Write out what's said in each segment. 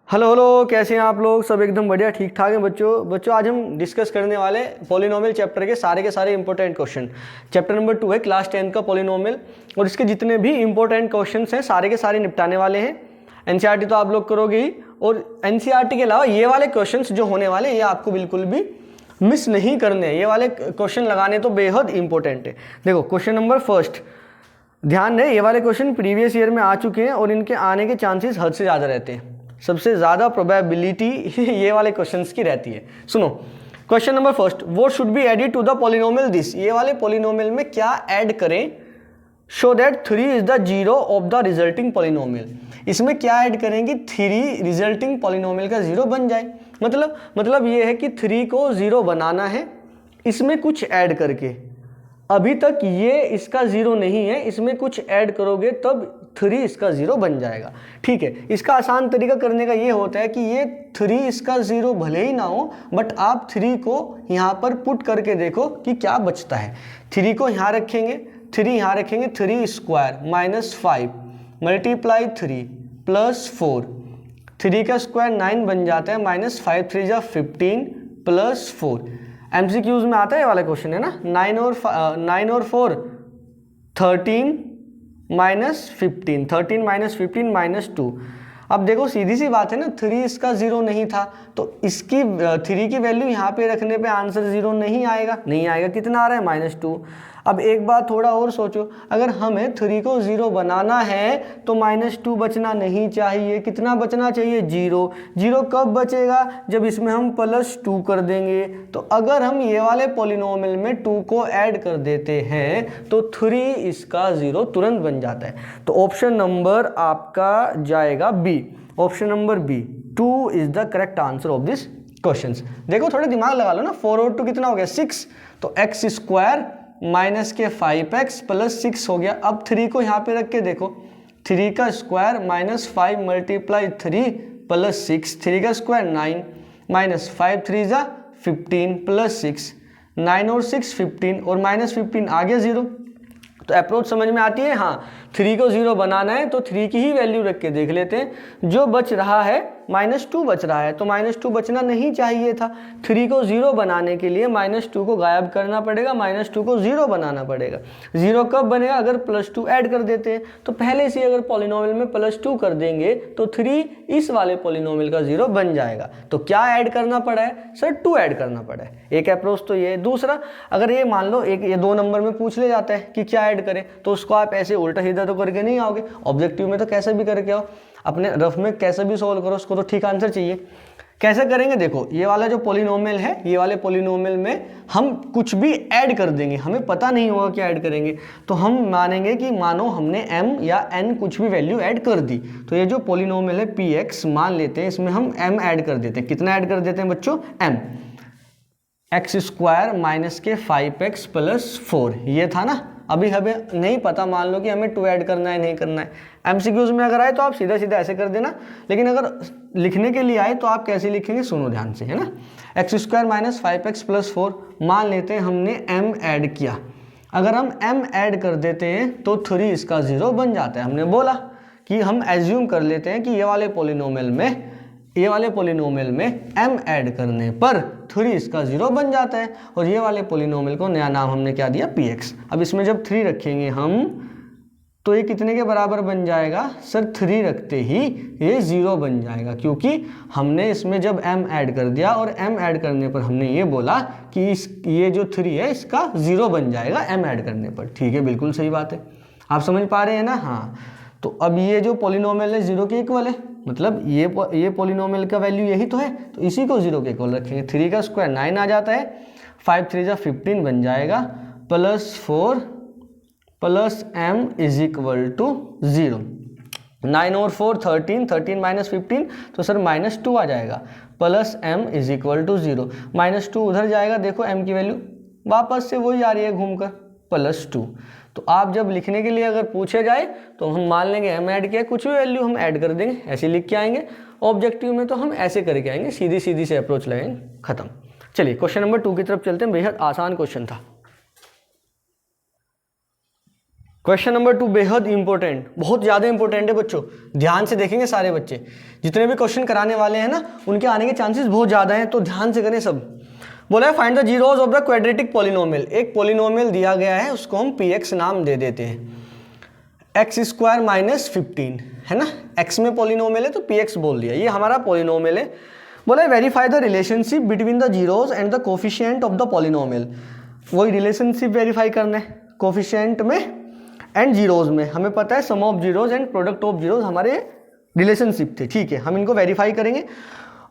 Hello hello, कैसे हैं आप लोग? सब एकदम बढ़िया, ठीक ठाक हैं बच्चों। आज हम डिस्कस करने वाले पॉलिनोमियल चैप्टर के सारे इंपॉर्टेंट क्वेश्चन। चैप्टर नंबर 2 है क्लास 10 का पॉलिनोमियल, और इसके जितने भी इंपॉर्टेंट क्वेश्चन हैं सारे के सारे निपटाने वाले हैं। एनसीईआरटी तो आप लोग करोगे ही, और एनसीईआरटी के अलावा ये वाले क्वेश्चन जो होने वाले ये आपको बिल्कुल भी मिस नहीं करने हैं। ये वाले क्वेश्चन लगाने तो बेहद इंपॉर्टेंट है। देखो क्वेश्चन नंबर फर्स्ट, ध्यान रहे, ये वाले क्वेश्चन प्रीवियस ईयर में आ चुके हैं और इनके आने के चांसेस हद से ज़्यादा रहते हैं। सबसे ज़्यादा प्रोबेबिलिटी ये वाले क्वेश्चंस की रहती है। सुनो question number first, what should be added to the polynomial this. ये वाले पॉलिनोमियल में क्या ऐड करें so that 3 is the zero of the resulting polynomial. इसमें क्या ऐड करेंगे 3 रिजल्टिंग पॉलिनोमियल का जीरो बन जाए। मतलब ये है कि 3 को जीरो बनाना है इसमें कुछ ऐड करके। अभी तक ये इसका जीरो नहीं है, इसमें कुछ ऐड करोगे तब 3 इसका जीरो बन जाएगा। ठीक है, इसका आसान तरीका करने का ये होता है कि ये 3 इसका जीरो भले ही ना हो, बट आप 3 को यहाँ पर पुट करके देखो कि क्या बचता है। 3 को यहाँ रखेंगे, 3 यहाँ रखेंगे, 3 स्क्वायर माइनस 5 मल्टीप्लाई 3 प्लस 4, 3 का स्क्वायर 9 बन जाता है, माइनस 5 3 जा 15 प्लस 4। एमसीक्यूज में आता है ये वाला क्वेश्चन है ना। 9 और 4 13 माइनस 15, 13 माइनस 15 माइनस 2। अब देखो सीधी सी बात है ना, 3 इसका जीरो नहीं था तो इसकी 3 की वैल्यू यहाँ पे रखने पे आंसर जीरो नहीं आएगा। कितना आ रहा है -2। अब एक बात थोड़ा और सोचो, अगर हमें 3 को जीरो बनाना है तो -2 बचना नहीं चाहिए। कितना बचना चाहिए? जीरो। जीरो कब बचेगा? जब इसमें हम +2 कर देंगे। तो अगर हम ये वाले पॉलिनोमियल में 2 को ऐड कर देते हैं तो 3 इसका जीरो तुरंत बन जाता है। तो ऑप्शन नंबर आपका जाएगा B. Option number B, 2 is the correct answer of this question. देखो थोड़ा दिमाग लगा लो ना, 4 और 2 कितना हो गया? 6। तो x स्क्वायर माइनस के 5x प्लस 6 हो गया। अब 3 को यहाँ पे रख के देखो, 3 का स्क्वायर माइनस 5 मल्टीप्लाई 3 प्लस 6, 3 का स्क्वायर 9 माइनस 5 3 जा 15 प्लस 6, 9 और 6 15 और माइनस 15 आ गया 0। तो अप्रोच समझ में आती है। हाँ, 3 को जीरो बनाना है तो 3 की ही वैल्यू रख के देख लेते हैं। जो बच रहा है -2 बच रहा है, तो -2 बचना नहीं चाहिए था। 3 को जीरो बनाने के लिए -2 को गायब करना पड़ेगा, -2 को जीरो बनाना पड़ेगा। जीरो कब बनेगा? अगर +2 ऐड कर देते हैं। तो पहले से अगर पॉलिनोमियल में +2 कर देंगे तो 3 इस वाले पॉलिनोमियल का जीरो बन जाएगा। तो क्या ऐड करना पड़ा है सर? 2 ऐड करना पड़ा है। एक अप्रोच तो ये। दूसरा, अगर ये मान लो ये 2 नंबर में पूछ ले जाता है कि क्या ऐड करें, तो उसको आप ऐसे उल्टा सीधा तो करके नहीं आओगे। ऑब्जेक्टिव में तो कैसे भी करके आओ, अपने रफ में कैसे भी सोल्व करो, उसको तो ठीक आंसर चाहिए। कैसे करेंगे? देखो ये वाला जो पॉलिनोमियल है, ये वाले पॉलिनोमियल में हम कुछ भी ऐड कर देंगे, हमें पता नहीं होगा क्या ऐड करेंगे। तो हम मानेंगे कि मानो हमने m या n कुछ भी वैल्यू ऐड कर दी। तो ये जो पॉलिनोमियल है px मान लेते हैं, इसमें हम m ऐड कर देते हैं। कितना ऐड कर देते हैं बच्चों? m। x स्क्वायर माइनस के 5x प्लस 4 ये था ना। अभी हमें नहीं पता, मान लो कि हमें 2 ऐड करना है नहीं करना है। एमसीक्यूज में अगर आए तो आप सीधा सीधा ऐसे कर देना, लेकिन अगर लिखने के लिए आए तो आप कैसे लिखेंगे सुनो ध्यान से, है ना। X square minus 5x plus 4 मान लेते हैं हमने m ऐड किया। अगर हम m ऐड कर देते हैं तो 3 इसका जीरो बन जाता है। हमने बोला कि हम एज्यूम कर लेते हैं कि ये वाले पॉलिनोमियल में m ऐड करने पर 3 इसका जीरो बन जाता है, और ये वाले पॉलिनोमियल को नया नाम हमने क्या दिया? px। अब इसमें जब 3 रखेंगे हम तो ये कितने के बराबर बन जाएगा सर? 3 रखते ही ये 0 बन जाएगा, क्योंकि हमने इसमें जब m ऐड कर दिया और m ऐड करने पर हमने ये बोला कि ये जो 3 है इसका 0 बन जाएगा m ऐड करने पर। ठीक है, बिल्कुल सही बात है। आप समझ पा रहे हैं ना? हाँ, तो अब ये जो पॉलिनोमियल है 0 के इक्वल है, मतलब ये पॉलिनोमियल का वैल्यू यही तो है, तो इसी को 0 के इक्वल रखेंगे। 3 का स्क्वायर 9 आ जाता है, 5 3 जा 15 बन जाएगा, plus 4 plus m is equal to 0। 9 और 4 13, 13 माइनस 15 तो सर -2 आ जाएगा, plus m is equal to 0। -2 उधर जाएगा, देखो m की वैल्यू वापस से वही आ रही है घूमकर, +2। तो आप जब लिखने के लिए अगर पूछे जाए तो हम मान लेंगे m ऐड किया, कुछ भी वैल्यू हम ऐड कर देंगे, ऐसे लिख के आएंगे। ऑब्जेक्टिव में तो हम ऐसे करके आएंगे, सीधी सीधी से अप्रोच लगाएंगे, खत्म। चलिए क्वेश्चन नंबर 2 की तरफ चलते हैं। बेहद आसान क्वेश्चन था। क्वेश्चन नंबर 2 बेहद इंपॉर्टेंट, बहुत ज़्यादा इंपॉर्टेंट है बच्चों, ध्यान से देखेंगे सारे बच्चे। जितने भी क्वेश्चन कराने वाले हैं ना उनके आने के चांसेस बहुत ज़्यादा हैं, तो ध्यान से करें सब। बोला है find the zeros of the quadratic polynomial. एक पॉलिनोमियल दिया गया है, उसको हम px नाम दे देते हैं। एक्स स्क्वायर माइनस 15 है ना, x में पॉलिनोमियल है तो px बोल दिया, ये हमारा पॉलिनोमियल है। बोला है verify the relationship between the zeros and the coefficient of the polynomial. वही रिलेशनशिप वेरीफाई करना है कोफिशिएंट में एंड जीरोज में। हमें पता है sum of zeros and product of zeros हमारे रिलेशनशिप थे, ठीक है, हम इनको वेरीफाई करेंगे।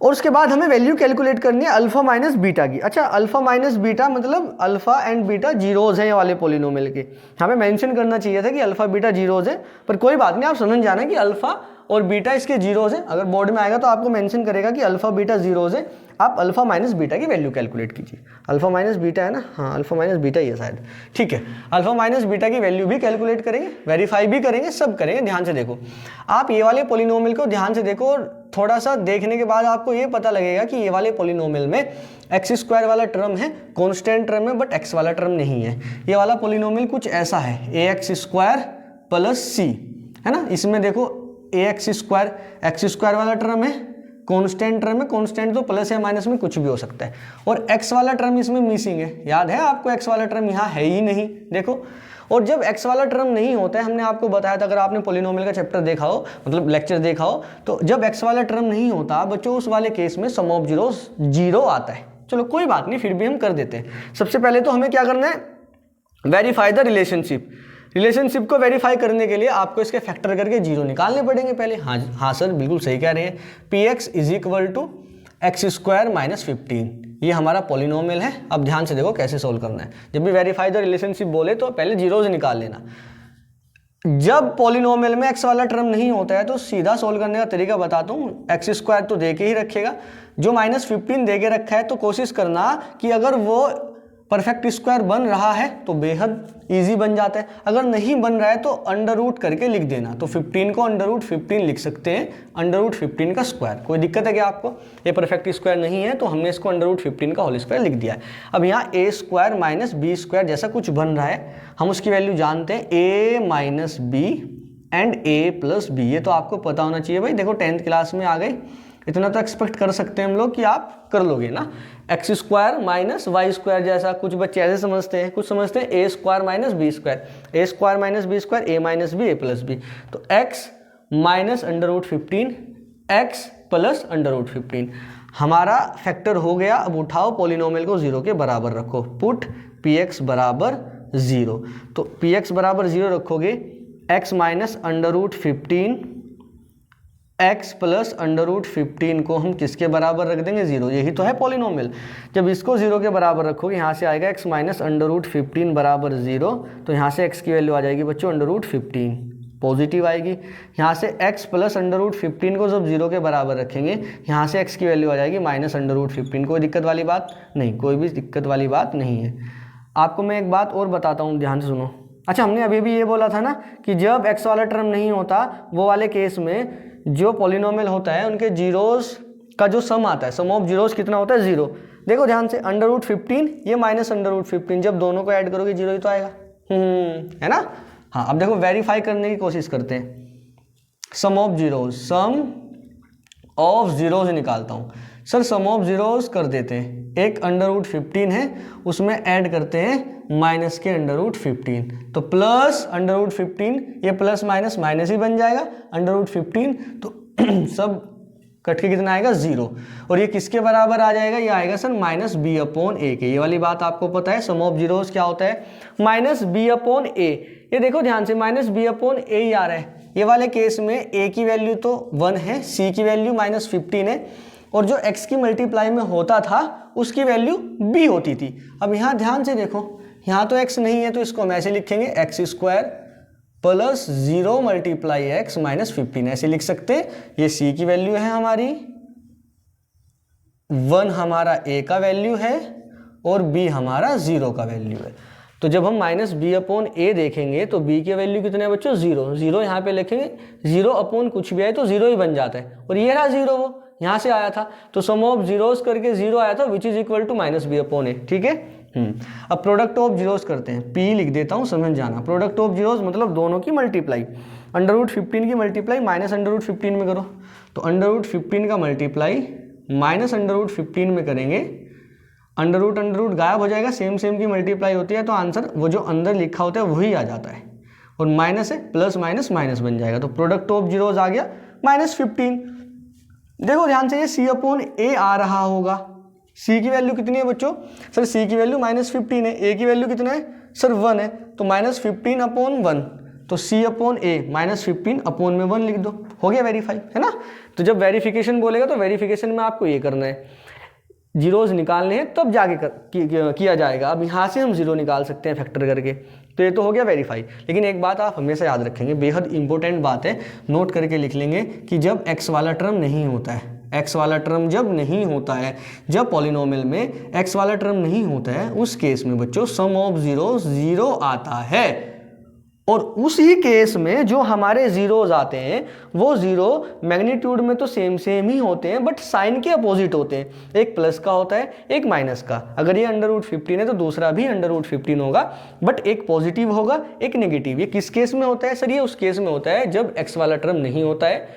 और उसके बाद हमें वैल्यू कैलकुलेट करनी है अल्फा माइनस बीटा की। अच्छा, अल्फा माइनस बीटा मतलब अल्फा एंड बीटा जीरोज हैं ये वाले पॉलिनोमियल के। हमें मेंशन करना चाहिए था कि अल्फा बीटा जीरोज है, पर कोई बात नहीं, आप समझ जाना कि अल्फा और बीटा इसके जीरोज हैं। अगर बोर्ड में आएगा तो आपको मेंशन करेगा कि अल्फा बीटा जीरोज है, आप अल्फा माइनस बीटा की वैल्यू कैलकुलेट कीजिए। अल्फा माइनस बीटा है ना, हाँ अल्फा माइनस बीटा ही है शायद, ठीक है। अल्फा माइनस बीटा की वैल्यू भी कैलकुलेट करेंगे, वेरीफाई भी करेंगे, सब करेंगे। ध्यान से देखो, आप ये वाले पॉलिनोमियल को ध्यान से देखो और थोड़ा सा देखने के बाद आपको ये पता लगेगा कि ये वाले पॉलिनोमियल में एक्स स्क्वायर वाला टर्म है, कॉन्स्टेंट टर्म है, बट एक्स वाला टर्म नहीं है। ये वाला पॉलिनोमियल कुछ ऐसा है, ए एक्स स्क्वायर प्लस सी, है ना। इसमें देखो ए एक्स स्क्वायर वाला टर्म है, कांस्टेंट टर्म है, कांस्टेंट तो प्लस या माइनस में कुछ भी हो सकता है, और x वाला टर्म इसमें मिसिंग है। याद है आपको x वाला टर्म यहाँ है ही नहीं, देखो। और जब x वाला टर्म नहीं होता है, हमने आपको बताया था, अगर आपने पॉलिनोमियल का चैप्टर देखा हो, मतलब लेक्चर देखा हो, तो जब x वाला टर्म नहीं होता बच्चों, उस वाले केस में सम ऑफ जीरोस 0 आता है। चलो कोई बात नहीं, फिर भी हम कर देते हैं। सबसे पहले तो हमें क्या करना है, वेरीफाई द रिलेशनशिप। रिलेशनशिप को वेरीफाई करने के लिए आपको इसके फैक्टर करके 0 निकालने पड़ेंगे पहले। हाँ सर बिल्कुल सही कह रहे हैं। px is equal to x square minus 15, ये हमारा पॉलिनोमियल है। अब ध्यान से देखो कैसे सोल्व करना है। जब भी वेरीफाई द रिलेशनशिप बोले तो पहले जीरोज निकाल लेना। जब पॉलिनोमियल में x वाला टर्म नहीं होता है तो सीधा सोल्व करने का तरीका बताता हूँ। एक्स स्क्वायर तो दे के ही रखेगा, जो माइनस 15 दे के रखा है तो कोशिश करना कि अगर वो परफेक्ट स्क्वायर बन रहा है तो बेहद इजी बन जाता है, अगर नहीं बन रहा है तो अंडर रूट करके लिख देना। तो 15 को अंडर रूट 15 लिख सकते हैं, अंडर रूट 15 का स्क्वायर। कोई दिक्कत है क्या आपको? ये परफेक्ट स्क्वायर नहीं है तो हमने इसको अंडर रूट 15 का होल स्क्वायर लिख दिया है। अब यहाँ ए स्क्वायर माइनस बी स्क्वायर जैसा कुछ बन रहा है, हम उसकी वैल्यू जानते हैं A minus B and A plus B. ये तो आपको पता होना चाहिए भाई, देखो 10th क्लास में आ गए, इतना तो एक्सपेक्ट कर सकते हैं हम लोग कि आप कर लोगे ना। X square minus Y square जैसा कुछ बच्चे ऐसे समझते हैं, कुछ समझते हैं A square minus B square, A square minus B square, A minus B, A plus B. तो X minus under root 15, X plus under root 15 हमारा फैक्टर हो गया। अब उठाओ पॉलिनोमियल को 0 के बराबर रखो, पुट पी एक्स बराबर 0। तो पी एक्स बराबर 0 रखोगे, X minus under root 15 x plus under root 15 को हम किसके बराबर रख देंगे? 0। यही तो है पॉलिनोमियल। जब इसको 0 के बराबर रखोगे, यहाँ से आएगा x माइनस अंडर रूट 15 बराबर 0, तो यहाँ से x की वैल्यू आ जाएगी बच्चों अंडर रूट 15, पॉजिटिव आएगी। यहाँ से x प्लस अंडर रूट 15 को जब 0 के बराबर रखेंगे, यहाँ से x की वैल्यू आ जाएगी माइनस अंडर रूट 15। कोई दिक्कत वाली बात नहीं, कोई भी दिक्कत वाली बात नहीं है। आपको मैं एक बात और बताता हूँ, ध्यान से सुनो। अच्छा, हमने अभी भी ये बोला था ना कि जब x वाला टर्म नहीं होता वो वाले केस में जो पॉलिनोमियल होता है उनके जीरोस का जो सम आता है, सम ऑफ जीरोस कितना होता है? 0। देखो ध्यान से, अंडर रूट 15 ये माइनस अंडर रूट 15, जब दोनों को ऐड करोगे 0 ही तो आएगा, है ना। हाँ, अब देखो वेरीफाई करने की कोशिश करते हैं। Sum of zeros, sum of zeros निकालता हूँ सर। सम ऑफ जीरोस कर देते हैं, एक अंडर रूट 15 है, उसमें ऐड करते हैं माइनस के अंडर रूट 15, तो प्लस अंडर रूट 15, ये प्लस माइनस माइनस ही बन जाएगा, अंडर रूट 15 तो सब कट के कितना आएगा? 0। और ये किसके बराबर आ जाएगा? ये आएगा सर माइनस बी अपॉन ए के। ये वाली बात आपको पता है, सम ऑफ जीरोस क्या होता है? Minus B upon A. ये देखो ध्यान से, माइनस बी अपॉन ए ही आ रहा है। ये वाले केस में ए की वैल्यू तो 1 है, सी की वैल्यू माइनस 15 है, और जो x की मल्टीप्लाई में होता था उसकी वैल्यू b होती थी। अब यहाँ ध्यान से देखो, यहाँ तो x नहीं है तो इसको हम ऐसे लिखेंगे, x square plus 0 multiply x minus 15, ऐसे लिख सकते हैं। ये c की वैल्यू है हमारी, 1 हमारा a का वैल्यू है, और b हमारा 0 का वैल्यू है। तो जब हम माइनस बी अपॉन ए देखेंगे तो b की वैल्यू कितने है बच्चों? 0। 0 यहाँ पे लिखेंगे, 0 अपॉन कुछ भी आए तो 0 ही बन जाता है, और ये रहा 0, वो यहाँ से आया था, तो सम ऑफ जीरोस करके 0 आया था, which is equal to minus B upon A. ठीक है, अब प्रोडक्ट ऑफ जीरोस करते हैं, पी लिख देता हूँ, समझ जाना। प्रोडक्ट ऑफ जीरोस मतलब दोनों की मल्टीप्लाई, √15 की मल्टीप्लाई माइनस √15 में करो, तो √15 का मल्टीप्लाई माइनस √15 में करेंगे, अंडर रूट गायब हो जाएगा, सेम की मल्टीप्लाई होती है, तो आंसर वो जो अंदर लिखा होता है वही आ जाता है, और माइनस है, प्लस माइनस माइनस बन जाएगा, तो प्रोडक्ट ऑफ जीरोस आ गया -15। देखो ध्यान से, ये C/A आ रहा होगा। C की वैल्यू कितनी है बच्चों? सर C की वैल्यू -15 है, A की वैल्यू कितना है सर 1 है, तो -15/1, तो C/A -15/1 लिख दो, हो गया वेरीफाई, है ना। तो जब वेरिफिकेशन बोलेगा तो वेरिफिकेशन में आपको ये करना है, जीरोज निकालने हैं तब जाके किया जाएगा। अब यहाँ से हम जीरो निकाल सकते हैं फैक्टर करके, तो ये तो हो गया वेरीफाई। लेकिन एक बात आप हमेशा याद रखेंगे, बेहद इंपॉर्टेंट बात है, नोट करके लिख लेंगे कि जब x वाला टर्म नहीं होता है, x वाला टर्म जब नहीं होता है, जब पॉलिनोमियल में x वाला टर्म नहीं होता है, उस केस में बच्चों सम ऑफ जीरो 0 आता है। और उसी केस में जो हमारे जीरोज आते हैं वो जीरो मैग्नीट्यूड में तो सेम ही होते हैं, बट साइन के अपोजिट होते हैं, एक प्लस का होता है, एक माइनस का। अगर ये √15 है तो दूसरा भी √15 होगा, बट एक पॉजिटिव होगा, एक नेगेटिव। ये किस केस में होता है सर? ये उस केस में होता है जब x वाला टर्म नहीं होता है,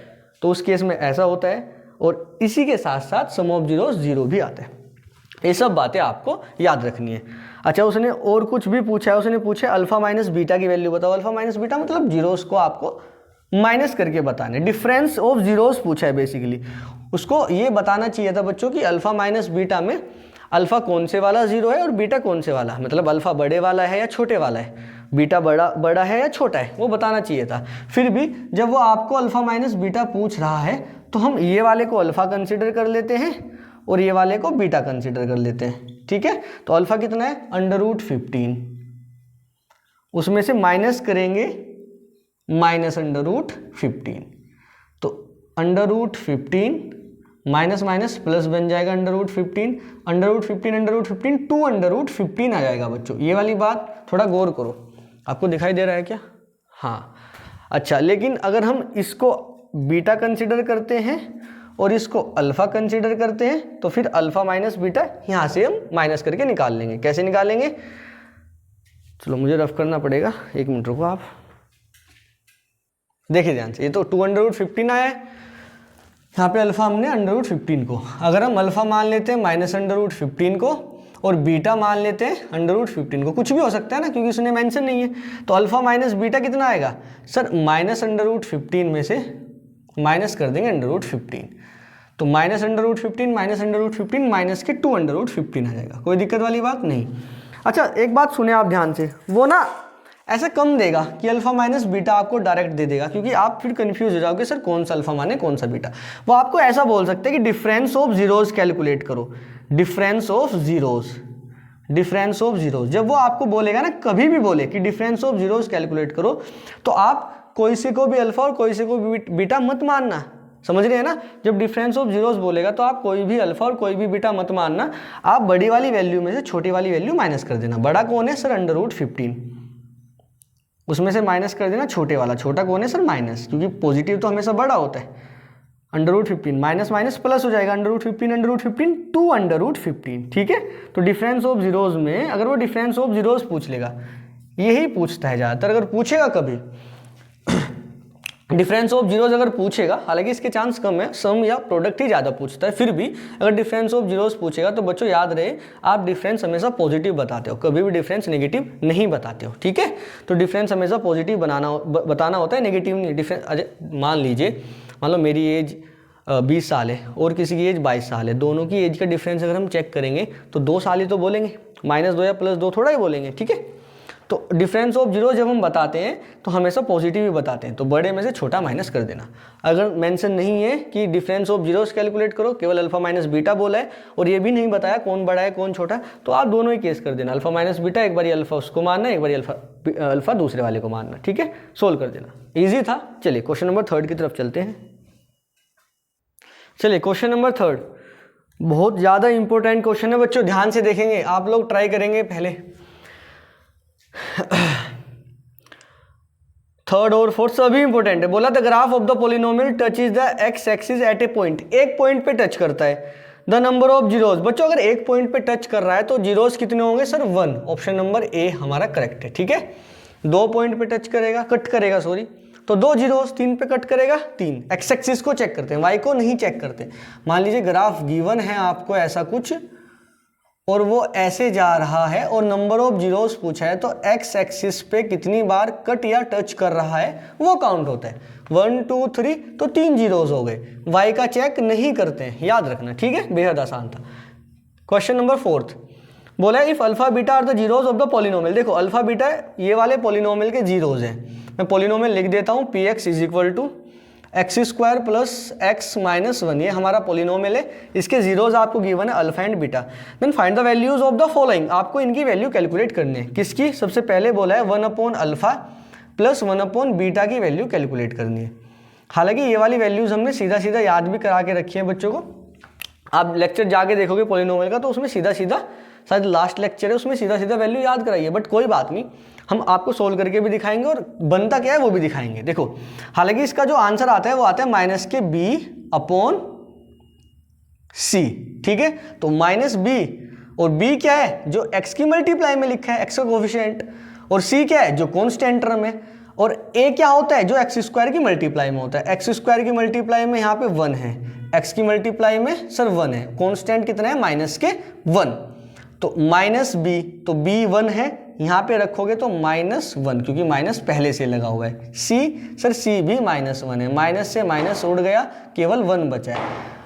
तो उस केस में ऐसा होता है, और इसी के साथ साथ सम ऑफ जीरोज 0 भी आता है। ये सब बातें आपको याद रखनी है। अच्छा, उसने और कुछ भी पूछा है, उसने पूछा अल्फा माइनस बीटा की वैल्यू बताओ। अल्फा माइनस बीटा मतलब जीरोस को आपको माइनस करके बताने, डिफरेंस ऑफ जीरोस पूछा है बेसिकली। उसको ये बताना चाहिए था बच्चों कि अल्फा माइनस बीटा में अल्फा कौन से वाला जीरो है और बीटा कौन से वाला, मतलब अल्फा बड़े वाला है या छोटे वाला है, बीटा बड़ा है या छोटा है, वो बताना चाहिए था। फिर भी जब वो आपको अल्फा माइनस बीटा पूछ रहा है तो हम ये वाले को अल्फा कंसिडर कर लेते हैं और ये वाले को बीटा कंसिडर कर लेते हैं, ठीक है। तो अल्फा कितना है √15, उसमें से माइनस करेंगे -√15, तो √15 माइनस माइनस प्लस बन जाएगा √15, √15 2√15 आ जाएगा बच्चों। ये वाली बात थोड़ा गौर करो, आपको दिखाई दे रहा है क्या? हाँ, अच्छा, लेकिन अगर हम इसको बीटा कंसिडर करते हैं और इसको अल्फा कंसिडर करते हैं तो फिर अल्फा माइनस बीटा यहाँ से हम माइनस करके निकाल लेंगे। कैसे निकालेंगे? चलो मुझे रफ करना पड़ेगा, 1 मिनट रुको आप। देखिए ध्यान से, ये तो 2√15 आया है, यहाँ पे अल्फा हमने √15 को, अगर हम अल्फा मान लेते हैं -√15 को और बीटा मान लेते हैं √15 को, कुछ भी हो सकता है ना, क्योंकि उसने मेंशन नहीं है, तो अल्फा माइनस बीटा कितना आएगा सर? -√15 में से माइनस कर देंगे √15, तो -√15 माइनस के 2√15 आ जाएगा। कोई दिक्कत वाली बात नहीं। अच्छा, एक बात सुने आप ध्यान से, वो ना ऐसे कम देगा कि अल्फा माइनस बीटा आपको डायरेक्ट दे देगा, क्योंकि आप फिर कंफ्यूज हो जाओगे सर कौन सा अल्फा माने कौन सा बीटा। वो आपको ऐसा बोल सकते हैं कि डिफरेंस ऑफ जीरोस कैलकुलेट करो, डिफरेंस ऑफ जीरोस। जब वो आपको बोलेगा ना, कभी भी बोले कि डिफरेंस ऑफ जीरोस कैलकुलेट करो, तो आप कोई से को भी अल्फा और कोई से को भी बीटा मत मानना, समझ रहे हैं ना। जब डिफरेंस ऑफ जीरोस बोलेगा तो आप कोई भी अल्फा और कोई भी बीटा मत मानना, आप बड़ी वाली वैल्यू में से छोटी वाली वैल्यू माइनस कर देना। बड़ा कौन है सर? √15, उसमें से माइनस कर देना छोटे वाला। छोटा कौन है सर? माइनस, क्योंकि पॉजिटिव तो हमेशा बड़ा होता है। √15 माइनस माइनस प्लस हो जाएगा, √15 2√15, ठीक है। तो डिफरेंस ऑफ जीरोस में अगर वो डिफरेंस ऑफ जीरोस पूछ लेगा, यही पूछता है ज़्यादातर, अगर पूछेगा कभी डिफरेंस ऑफ जीरोस अगर पूछेगा, हालांकि इसके चांस कम है, सम या प्रोडक्ट ही ज़्यादा पूछता है, फिर भी अगर डिफरेंस ऑफ जीरोस पूछेगा तो बच्चों याद रहे, आप डिफरेंस हमेशा पॉजिटिव बताते हो, कभी भी डिफरेंस नेगेटिव नहीं बताते हो, ठीक है। तो डिफरेंस हमेशा पॉजिटिव बताना होता है, नेगेटिव नहीं। डिफरेंस मान लो मेरी एज 20 साल है और किसी की एज 22 साल है, दोनों की एज का डिफरेंस अगर हम चेक करेंगे तो 2 साल ही तो बोलेंगे, -2 या +2 थोड़ा ही बोलेंगे, ठीक है। तो डिफरेंस ऑफ जीरो जब हम बताते हैं तो हमेशा पॉजिटिव ही बताते हैं, तो बड़े में से छोटा माइनस कर देना। अगर मेंशन नहीं है कि डिफरेंस ऑफ जीरोस कैलकुलेट करो, केवल अल्फा माइनस बीटा बोला है और ये भी नहीं बताया कौन बड़ा है कौन छोटा, तो आप दोनों ही केस कर देना, अल्फा माइनस बीटा, एक बार अल्फा उसको मानना, एक बार अल्फा दूसरे वाले को मानना, ठीक है। सोल्व कर देना, ईजी था। चलिए क्वेश्चन नंबर 3 की तरफ चलते हैं। चलिए क्वेश्चन नंबर 3 बहुत ज़्यादा इंपॉर्टेंट क्वेश्चन है बच्चों, ध्यान से देखेंगे, आप लोग ट्राई करेंगे पहले। 3rd और 4th सभी इंपॉर्टेंट है। बोला the graph of the polynomial touch is the x axis at A point, एक पॉइंट पे टच करता है। The number of zeros. बच्चों अगर एक पॉइंट पे टच कर रहा है तो जीरोज कितने होंगे सर 1। ऑप्शन नंबर ए हमारा करेक्ट है। ठीक है, 2 पॉइंट पे टच करेगा, कट करेगा सॉरी, तो 2 जीरोज, 3 पे कट करेगा 3। एक्स एक्सिस को चेक करते हैं, वाई को नहीं चेक करते। मान लीजिए ग्राफ गिवन है आपको ऐसा कुछ और वो ऐसे जा रहा है और नंबर ऑफ जीरोस पूछा है, तो एक्स एक्सिस पे कितनी बार कट या टच कर रहा है वो काउंट होता है। 1 2 3 तो 3 जीरोस हो गए। वाई का चेक नहीं करते हैं, याद रखना। ठीक है, बेहद आसान था। क्वेश्चन नंबर 4 बोला if alpha beta are the zeros of the polynomial. देखो अल्फा बीटा ये वाले पॉलिनोमियल के जीरोस हैं। मैं पॉलिनोमियल लिख देता हूँ, p x is equal to x square plus x minus 1, ये हमारा पॉलिनोमियल है। इसके जीरोज आपको गिवन है alpha and beta. Then find the values of the following. आपको इनकी वैल्यू कैलकुलेट करनी है। किसकी? सबसे पहले बोला है 1 upon alpha plus 1 upon beta की वैल्यू कैलकुलेट करनी है। हालांकि ये वाली वैल्यूज हमने सीधा सीधा याद भी करा के रखी है बच्चों को। आप लेक्चर जाके देखोगे पॉलिनोमियल का तो उसमें सीधा सीधा, शायद लास्ट लेक्चर है उसमें सीधा सीधा वैल्यू याद कराइए, बट कोई बात नहीं, हम आपको सोल्व करके भी दिखाएंगे और बनता क्या है वो भी दिखाएंगे। देखो हालांकि इसका जो आंसर आता है वो आता है माइनस के बी अपॉन सी। ठीक है, तो माइनस बी और बी क्या है? जो एक्स की मल्टीप्लाई में लिखा है, एक्स का कोफिशिएंट, और सी क्या है? जो कॉन्स्टेंट टर्म है, और ए क्या होता है? जो एक्स स्क्वायर की मल्टीप्लाई में होता है। एक्स स्क्वायर की मल्टीप्लाई में यहाँ पे 1 है, एक्स की मल्टीप्लाई में सर 1 है, कॉन्स्टेंट कितना है? माइनस के 1, तो माइनस बी, तो बी 1 है, यहाँ पे रखोगे तो माइनस 1, क्योंकि माइनस पहले से लगा हुआ है। सी सर सी भी माइनस 1 है, माइनस से माइनस उड़ गया, केवल 1 बचा है।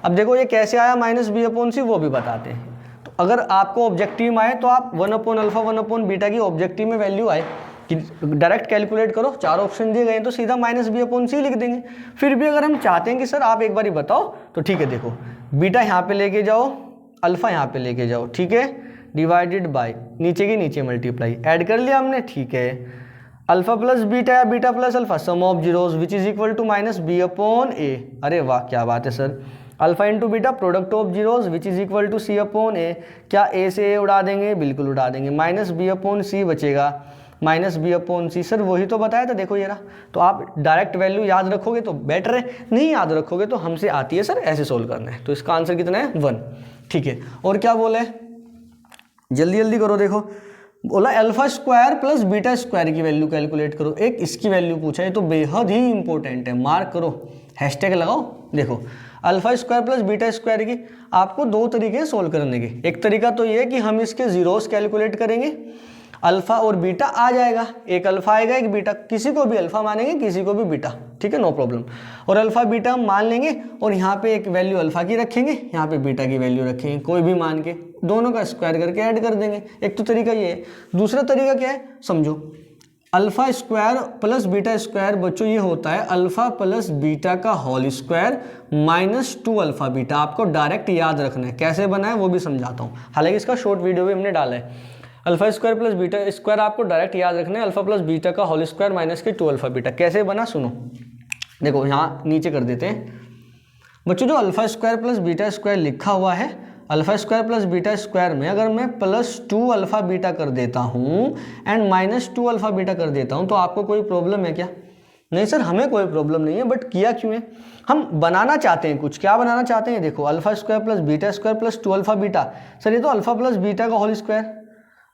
अब देखो ये कैसे आया माइनस बी अपॉन सी, वो भी बताते हैं। तो अगर आपको ऑब्जेक्टिव में आए तो आप 1 अपॉन अल्फा 1 अपॉन बीटा की ऑब्जेक्टिव में वैल्यू आए कि डायरेक्ट कैलकुलेट करो, 4 ऑप्शन दिए गए हैं तो सीधा माइनस बी अपॉन सी लिख देंगे। फिर भी अगर हम चाहते हैं कि सर आप एक बार बताओ, तो ठीक है, देखो बीटा यहाँ पे लेके जाओ, अल्फा यहाँ पे लेके जाओ, ठीक है, डिवाइडेड बाय नीचे की नीचे मल्टीप्लाई, ऐड कर लिया हमने, ठीक है, अल्फा प्लस बीटा या beta plus alpha, sum of zeros which is equal to minus B upon A. अरे वाह क्या बात है sir. Alpha into beta product of zeros which is equal to C upon A. क्या A से ए उड़ा देंगे? बिल्कुल उड़ा देंगे। माइनस बी अपॉन सी बचेगा, माइनस बी अपॉन सी, सर वही तो बताया था, देखो ये रहा। तो आप डायरेक्ट वैल्यू याद रखोगे तो बेटर है, नहीं याद रखोगे तो हमसे आती है सर ऐसे सोल्व करना है। तो इसका आंसर कितना है? 1। ठीक है, और क्या बोला है? जल्दी जल्दी करो। देखो बोला alpha square plus beta square की वैल्यू कैलकुलेट करो। एक इसकी वैल्यू पूछा है, तो बेहद ही इंपॉर्टेंट है, मार्क करो, हैशटैग लगाओ। देखो alpha square plus beta square की आपको 2 तरीके हैं सोल्व करने के। एक तरीका तो ये है कि हम इसके जीरोस कैलकुलेट करेंगे, अल्फा और बीटा आ जाएगा, एक अल्फा आएगा एक बीटा, किसी को भी अल्फा मानेंगे किसी को भी बीटा, ठीक है, नो प्रॉब्लम। और अल्फा बीटा हम मान लेंगे और यहाँ पे एक वैल्यू अल्फा की रखेंगे, यहाँ पे बीटा की वैल्यू रखेंगे, कोई भी मान के दोनों का स्क्वायर करके ऐड कर देंगे। एक तो तरीका ये है। दूसरा तरीका क्या है समझो, alpha square plus beta square बच्चों ये होता है अल्फा प्लस बीटा का whole square minus 2 alpha beta. आपको डायरेक्ट याद रखना है, कैसे बना है वो भी समझाता हूँ, हालांकि इसका शॉर्ट वीडियो भी हमने डाला है। Alpha square plus beta square आपको डायरेक्ट याद रखना है, अल्फा प्लस बीटा का होल स्क्वायर माइनस के 2 अल्फा बीटा। कैसे बना सुनो, देखो यहाँ नीचे कर देते हैं बच्चों। जो alpha square plus beta square लिखा हुआ है, alpha square plus beta square में अगर मैं प्लस 2 अल्फा बीटा कर देता हूँ एंड माइनस 2 अल्फा बीटा कर देता हूँ, तो आपको कोई प्रॉब्लम है क्या? नहीं सर हमें कोई प्रॉब्लम नहीं है, बट किया क्यों है? हम बनाना चाहते हैं कुछ। क्या बनाना चाहते हैं? देखो alpha square plus beta square plus 2 alpha beta, sir ये तो अल्फा प्लस बीटा का होल स्क्वायर,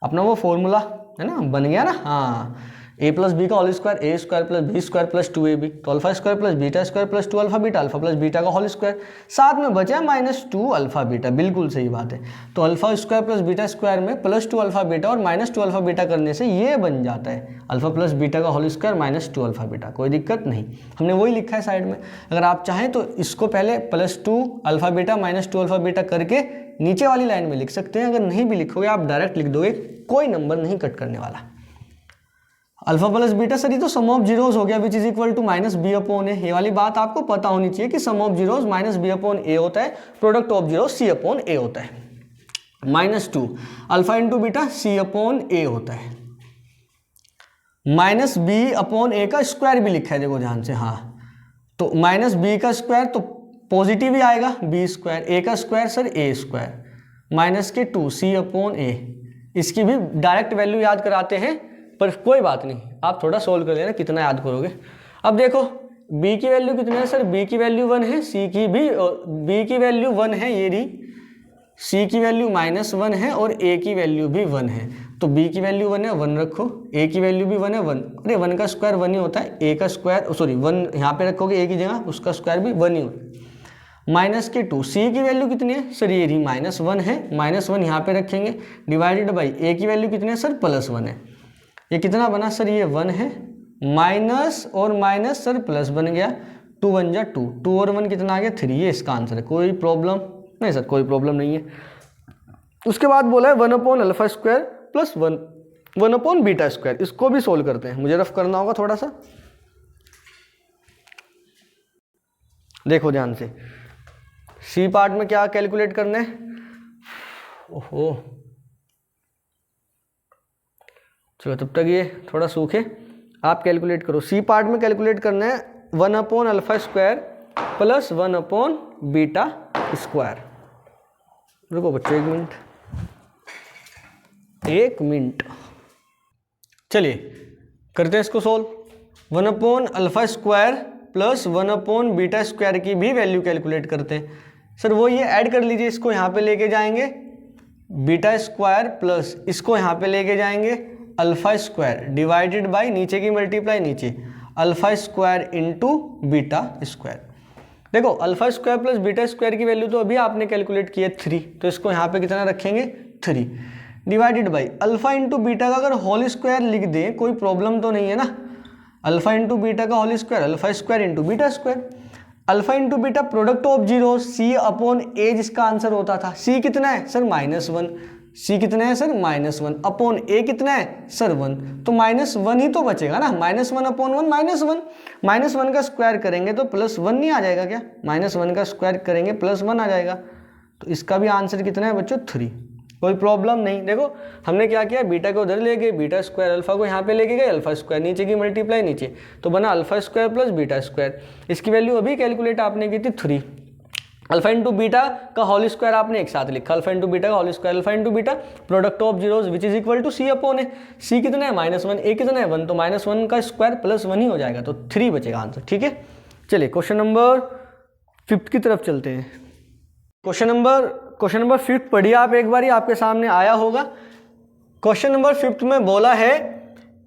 अपना वो फॉर्मूला है ना, बन गया ना। हाँ, ए प्लस बी का whole square, A square plus B square plus 2ab, तो alpha square plus beta square plus 2 alpha beta, alpha plus beta का होल स्क्वायर, साथ में बचा माइनस 2 अल्फा बीटा। बिल्कुल सही बात है। तो alpha square plus beta square में प्लस 2 अल्फा बीटा और माइनस 2 अल्फा बीटा करने से ये बन जाता है अल्फा प्लस बीटा का whole square minus 2 alpha beta. कोई दिक्कत नहीं, हमने वही लिखा है साइड में। अगर आप चाहें तो इसको पहले plus 2 alpha beta minus 2 alpha beta करके नीचे वाली लाइन में लिख सकते हैं। अगर नहीं भी लिखोगे आप डायरेक्ट लिख दोगे, कोई नंबर नहीं कट करने वाला। अल्फा प्लस बीटा सर ये तो सम ऑफ जीरोस हो गया which is equal to minus B upon A. ये वाली बात आपको पता होनी चाहिए कि sum of zeros minus B upon A होता है, product of zeros C upon A होता है। Minus 2 alpha into beta C upon A होता है, माइनस बी अपॉन ए का स्क्वायर भी लिखा है, देखो ध्यान से। हाँ, तो माइनस बी का स्क्वायर तो पॉजिटिव ही आएगा, बी स्क्वायर, ए का स्क्वायर सर ए स्क्वायर, माइनस के 2 सी अपॉन ए। इसकी भी डायरेक्ट वैल्यू याद कराते हैं, पर कोई बात नहीं, आप थोड़ा सोल्व कर लेना, कितना याद करोगे। अब देखो b की वैल्यू कितनी है सर, b की वैल्यू 1 है, b की वैल्यू 1 है, ये रही, सी की वैल्यू -1 है और ए की वैल्यू भी 1 है, तो बी की वैल्यू 1 है 1 रखो, ए की वैल्यू भी 1 है 1, अरे 1 का स्क्वायर 1 ही होता है, ए का स्क्वायर सॉरी 1 यहाँ पे रखोगे ए की जगह, उसका स्क्वायर भी 1 ही होता है। -2 सी की वैल्यू कितनी है सर, ये रही -1 है, -1 यहाँ पे रखेंगे, डिवाइडेड बाई ए की वैल्यू कितनी है सर +1 है, ये कितना बना सर, ये 1 है, माइनस और माइनस सर प्लस बन गया, 2 1 जा 2, 2 और 1 कितना आ गया 3, ये इसका आंसर है। कोई प्रॉब्लम नहीं सर, कोई प्रॉब्लम नहीं है। उसके बाद बोला है 1/α² प्लस 1/β², इसको भी सोल्व करते हैं, मुझे रफ करना होगा थोड़ा सा, देखो ध्यान से। सी पार्ट में क्या कैलकुलेट करना है, ओहो चलो तब तक ये थोड़ा सूखे, आप कैलकुलेट करो। सी पार्ट में कैलकुलेट करना है 1/α² प्लस 1/β²। रुको बच्चों 1 मिनट, चलिए करते हैं इसको सोल्व। 1/α² प्लस 1/β² की भी वैल्यू कैलकुलेट करते हैं। सर वो ये ऐड कर लीजिए, इसको यहाँ पे लेके जाएंगे β² प्लस इसको यहाँ पे लेके जाएंगे α² डिवाइडेड बाई नीचे की मल्टीप्लाई नीचे α² इंटू β²। देखो α² प्लस β² की वैल्यू तो अभी आपने कैलकुलेट की है 3, तो इसको यहाँ पे कितना रखेंगे 3 divided by alpha into beta का अगर होल स्क्वायर लिख दें कोई प्रॉब्लम तो नहीं है ना, अल्फा इंटू बीटा का whole square α² into β², alpha into beta product of zero C upon A जिसका आंसर होता था। सी कितना है सर -1, सी कितना है सर -1 अपॉन ए कितना है सर 1, तो -1 ही तो बचेगा ना, -1 अपॉन 1 -1, -1 का स्क्वायर करेंगे तो +1 नहीं आ जाएगा क्या, -1 का स्क्वायर करेंगे +1 आ जाएगा, तो इसका भी आंसर कितना है बच्चों 3, कोई प्रॉब्लम नहीं। देखो हमने क्या किया, बीटा को उधर ले गए, β² अल्फा को यहाँ पे लेके गए, α² नीचे की मल्टीप्लाई नीचे, तो बना α² प्लस β²। इसकी वैल्यू अभी कैलकुलेट आपने की थी 3। अल्फा इंटू बीटा का होल स्क्वायर आपने एक साथ लिखा, अल्फा इंटू बीटा का whole square, alpha into beta product of zeros which is equal to C upon A, C कितना है -1, ए कितना है 1, तो -1 का स्क्वायर +1 ही हो जाएगा, तो 3 बचेगा आंसर। ठीक है, चलिए क्वेश्चन नंबर 5 की तरफ चलते हैं। क्वेश्चन नंबर 5 पढ़िए आप एक बार, ही आपके सामने आया होगा। क्वेश्चन नंबर 5 में बोला है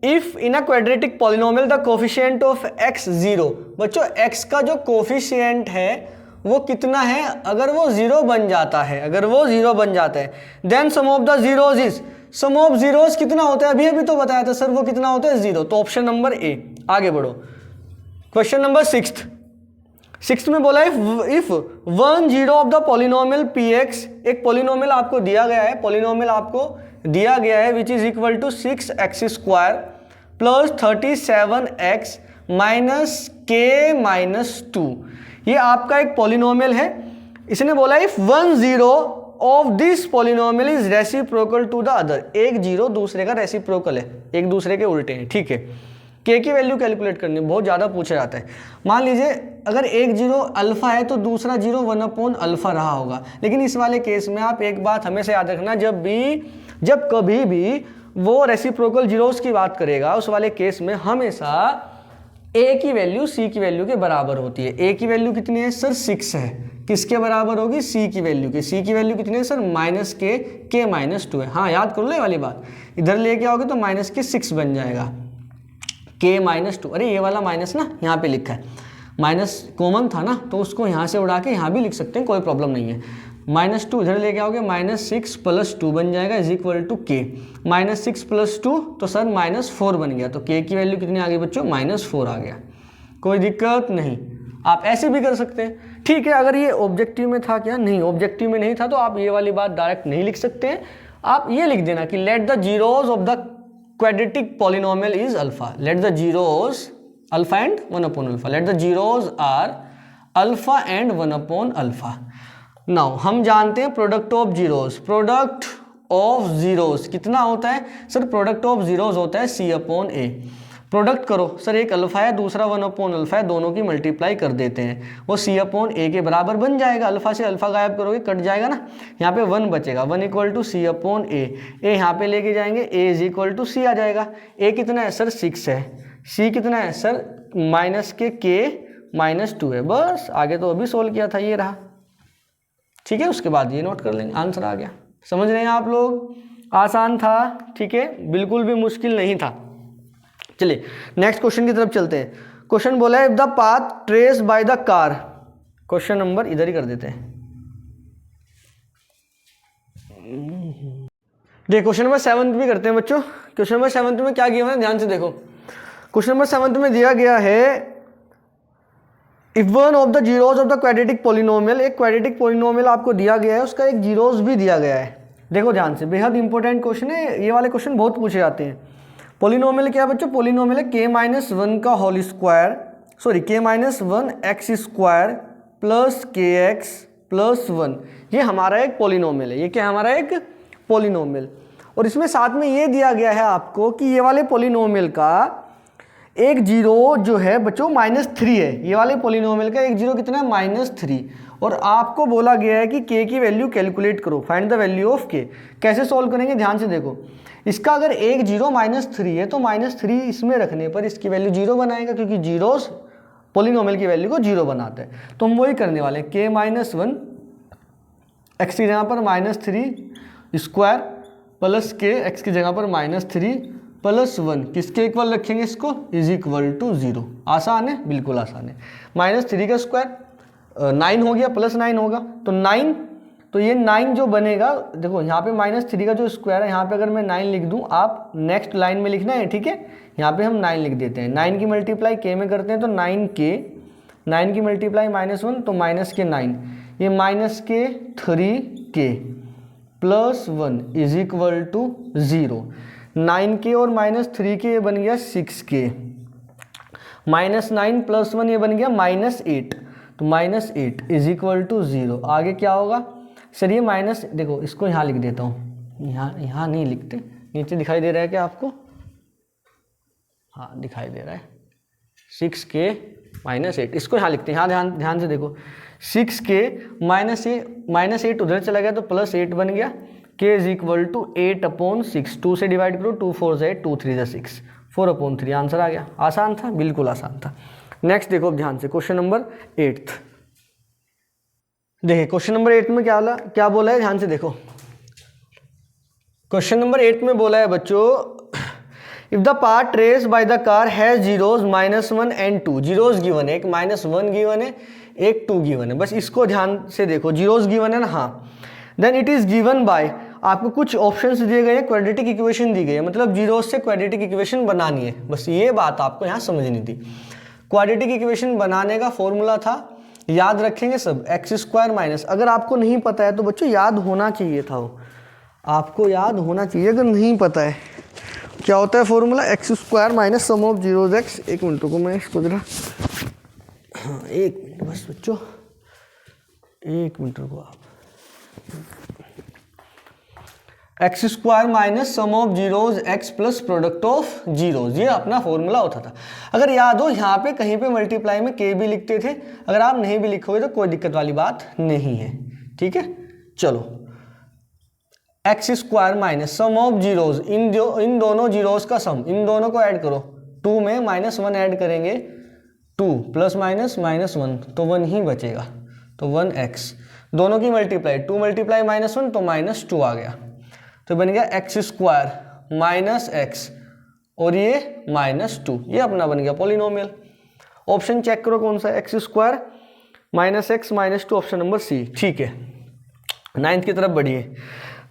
if in a quadratic polynomial the coefficient of x 0, बच्चों x का जो कोफिशिएंट है वो कितना है, अगर वो 0 बन जाता है, अगर वो 0 बन जाता है, then sum of the zeros is, sum of zeros कितना होता है, अभी तो बताया था सर वो कितना होता है 0, तो ऑप्शन नंबर ए। आगे बढ़ो, क्वेश्चन नंबर 6 में बोला if 1 0 of the polynomial px, एक पॉलिनोमियल आपको दिया गया है, पॉलिनोमियल आपको दिया गया है which is equal to 6x² plus 37x minus k minus 2, ये आपका एक पॉलिनोमियल है। इसने बोला if 1 0 of this polynomial is reciprocal to the other, एक जीरो दूसरे का रेसिप्रोकल है, एक दूसरे के उल्टे हैं। ठीक है, के की वैल्यू कैलकुलेट करनी बहुत ज़्यादा पूछा जाता है। मान लीजिए अगर एक जीरो अल्फा है तो दूसरा जीरो 1/α रहा होगा, लेकिन इस वाले केस में आप एक बात हमेशा याद रखना, जब कभी भी वो रेसिप्रोकल जीरोस की बात करेगा उस वाले केस में हमेशा ए की वैल्यू सी की वैल्यू के बराबर होती है। ए की वैल्यू कितनी है सर 6 है, किसके बराबर होगी सी की वैल्यू के, सी की वैल्यू कितनी है सर -k -2 है। हाँ याद कर लो ये वाली बात, इधर लेके आओगे तो -6 बन जाएगा, k -2, अरे ये वाला माइनस ना यहाँ पे लिखा है, माइनस कॉमन था ना तो उसको यहाँ से उड़ा के यहाँ भी लिख सकते हैं, कोई प्रॉब्लम नहीं है। -2 इधर लेके आओगे -6 + 2 बन जाएगा इज इक्वल टू k, -6 + 2 तो सर -4 बन गया, तो k की वैल्यू कितनी आ गई बच्चों -4 आ गया, कोई दिक्कत नहीं। आप ऐसे भी कर सकते हैं। ठीक है, अगर ये ऑब्जेक्टिव में था क्या, नहीं ऑब्जेक्टिव में नहीं था तो आप ये वाली बात डायरेक्ट नहीं लिख सकते हैं, आप ये लिख देना कि let the zeros of the quadratic polynomial is alpha, let the zeros alpha and 1/alpha, let the zeros are alpha and 1/alpha। now हम जानते हैं प्रोडक्ट ऑफ जीरोस कितना होता है सर, प्रोडक्ट ऑफ जीरोस होता है c/a। प्रोडक्ट करो sir, एक अल्फा है दूसरा 1/alpha है, दोनों की मल्टीप्लाई कर देते हैं, वो c/a के बराबर बन जाएगा। अल्फा से अल्फा गायब करोगे कट जाएगा ना, यहाँ पे 1 बचेगा, 1 = c/a, ए यहाँ पे लेके जाएंगे a = c आ जाएगा। a कितना है सर 6 है, c कितना है सर -k -2 है, बस आगे तो अभी सोल्व किया था, ये रहा। ठीक है, उसके बाद ये नोट कर लेंगे, आंसर आ गया। समझ रहे हैं आप लोग, आसान था, ठीक है, बिल्कुल भी मुश्किल नहीं था। चलिए नेक्स्ट क्वेश्चन की तरफ चलते हैं। क्वेश्चन बोला है if the path trace by the car, question number इधर ही कर देते हैं। देखिए क्वेश्चन नंबर 7 भी करते हैं बच्चों। क्वेश्चन नंबर 7 में क्या गिवन है, ध्यान से देखो। क्वेश्चन नंबर 7 में दिया गया है if one of the zeros of the quadratic polynomial, एक क्वाड्रेटिक पॉलिनोमियल आपको दिया गया है, उसका एक जीरोज भी दिया गया है। देखो ध्यान से, बेहद इंपॉर्टेंट क्वेश्चन है, ये वाले क्वेश्चन बहुत पूछे जाते हैं। पॉलिनोमियल क्या है बच्चों, पॉलिनोमियल है k-1 का whole square, sorry k-1 x square plus kx plus 1, ये हमारा एक पॉलिनोमियल है। ये क्या हमारा एक पॉलिनोमियल, और इसमें साथ में ये दिया गया है आपको कि ये वाले पॉलिनोमियल का एक जीरो जो है बच्चों -3 है। ये वाले पॉलिनोमियल का एक जीरो कितना है, -3, और आपको बोला गया है कि k की वैल्यू कैलकुलेट करो, find the value of k। कैसे सॉल्व करेंगे, ध्यान से देखो। इसका अगर एक जीरो -3 है तो -3 इसमें रखने पर इसकी वैल्यू 0 बनाएगा, क्योंकि जीरोस पॉलिनोमियल की वैल्यू को 0 बनाते हैं। तो हम वही करने वाले हैं, k-1 x की जगह पर -3 स्क्वायर प्लस k x की जगह पर -3 प्लस 1, किसके इक्वल रखेंगे इसको, इज इक्वल टू 0। आसान है, बिल्कुल आसान है। -3 का स्क्वायर 9 हो गया, प्लस 9 होगा तो 9, तो ये 9 जो बनेगा, देखो यहाँ पे -3 का जो स्क्वायर है, यहाँ पे अगर मैं 9 लिख दूँ, आप नेक्स्ट लाइन में लिखना है, ठीक है। यहाँ पे हम 9 लिख देते हैं, 9 की मल्टीप्लाई k में करते हैं तो 9k, 9 की मल्टीप्लाई -1 तो -9, ये -3k plus 1 is equal to 0। 9k और -3k ये बन गया 6k, -9 प्लस 1 ये बन गया -8, तो -8 इज इक्वल टू 0। आगे क्या होगा सर, ये माइनस, देखो इसको यहाँ लिख देता हूँ, यहाँ नहीं लिखते, नीचे दिखाई दे रहा है क्या आपको, हाँ दिखाई दे रहा है, 6k -8, इसको यहाँ लिखते हैं। यहाँ ध्यान से देखो, 6k -8 उधर चला गया तो +8 बन गया, k इज इक्वल टू 8/6, 2 से डिवाइड करो, 2 4 से 8, 2 3 से 6, 4/3, आंसर आ गया। आसान था, बिल्कुल आसान था। नेक्स्ट देखो अब ध्यान से, क्वेश्चन नंबर 8। देखिए क्वेश्चन नंबर 8 में क्या बोला है, ध्यान से देखो। क्वेश्चन नंबर 8 में बोला है बच्चों if the part trace by the car has zeros -1 and 2, zeros given है, एक -1 गिवन है, एक 2 गिवन है, बस इसको ध्यान से देखो, जीरोज गिवन है ना, हाँ। Then it is given by, आपको कुछ ऑप्शंस दिए गए हैं, क्वाड्रेटिक इक्वेशन दी गई है, मतलब जीरोज से क्वाड्रेटिक इक्वेशन बनानी है, बस ये बात आपको यहाँ समझनी थी। क्वाड्रेटिक इक्वेशन बनाने का फॉर्मूला था, याद रखेंगे सब, x²-, अगर आपको नहीं पता है तो बच्चों याद होना चाहिए था, वो आपको याद होना चाहिए। अगर नहीं पता है क्या होता है formula, x² - sum of zeros x, एक मिनट को मैं इसको जरा, हाँ एक मिनट बस बच्चों, एक मिनट को आप, x² - sum of zeros x plus product of zeros, ये अपना फॉर्मूला होता था। अगर याद हो यहाँ पे कहीं पे मल्टीप्लाई में k भी लिखते थे, अगर आप नहीं भी लिखोगे तो कोई दिक्कत वाली बात नहीं है, ठीक है। चलो x² - सम ऑफ जीरोज, इन दोनों जीरोज का सम, इन दोनों को ऐड करो, 2 में -1 ऐड करेंगे, 2 + -1 तो 1 ही बचेगा, तो 1x, दोनों की मल्टीप्लाई, 2 × -1 तो -2 आ गया, तो बन गया x² - x और ये -2, ये अपना बन गया पॉलिनोमियल। ऑप्शन चेक करो कौन सा है, x² - x -2, option number C, ठीक है। 9th की तरफ बढ़िए।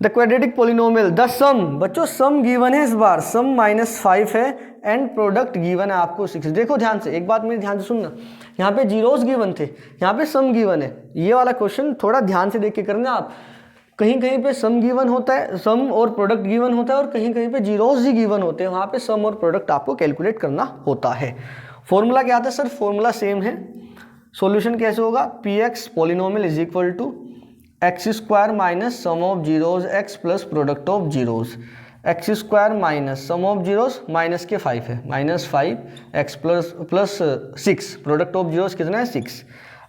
द क्वाड्रेटिक पॉलिनोमियल, द सम, बच्चों सम गिवन है इस बार, सम -5 है एंड प्रोडक्ट गिवन है आपको 6। देखो ध्यान से, एक बात मेरी ध्यान से सुनना, यहाँ पे जीरोस गिवन थे, यहाँ पे सम गिवन है। ये वाला क्वेश्चन थोड़ा ध्यान से देख के करना आप, कहीं कहीं पे सम गिवन होता है, सम और प्रोडक्ट गिवन होता है, और कहीं कहीं पे जीरोस ही गिवन होते हैं, वहाँ पे सम और प्रोडक्ट आपको कैलकुलेट करना होता है। फॉर्मूला क्या आता है सर, फॉर्मूला सेम है। सॉल्यूशन कैसे होगा, px polynomial is equal to x² - sum of zeros x plus product of zeros, x² - sum of zeros minus के 5 है, -5 x plus 6, product of zeros कितना है 6,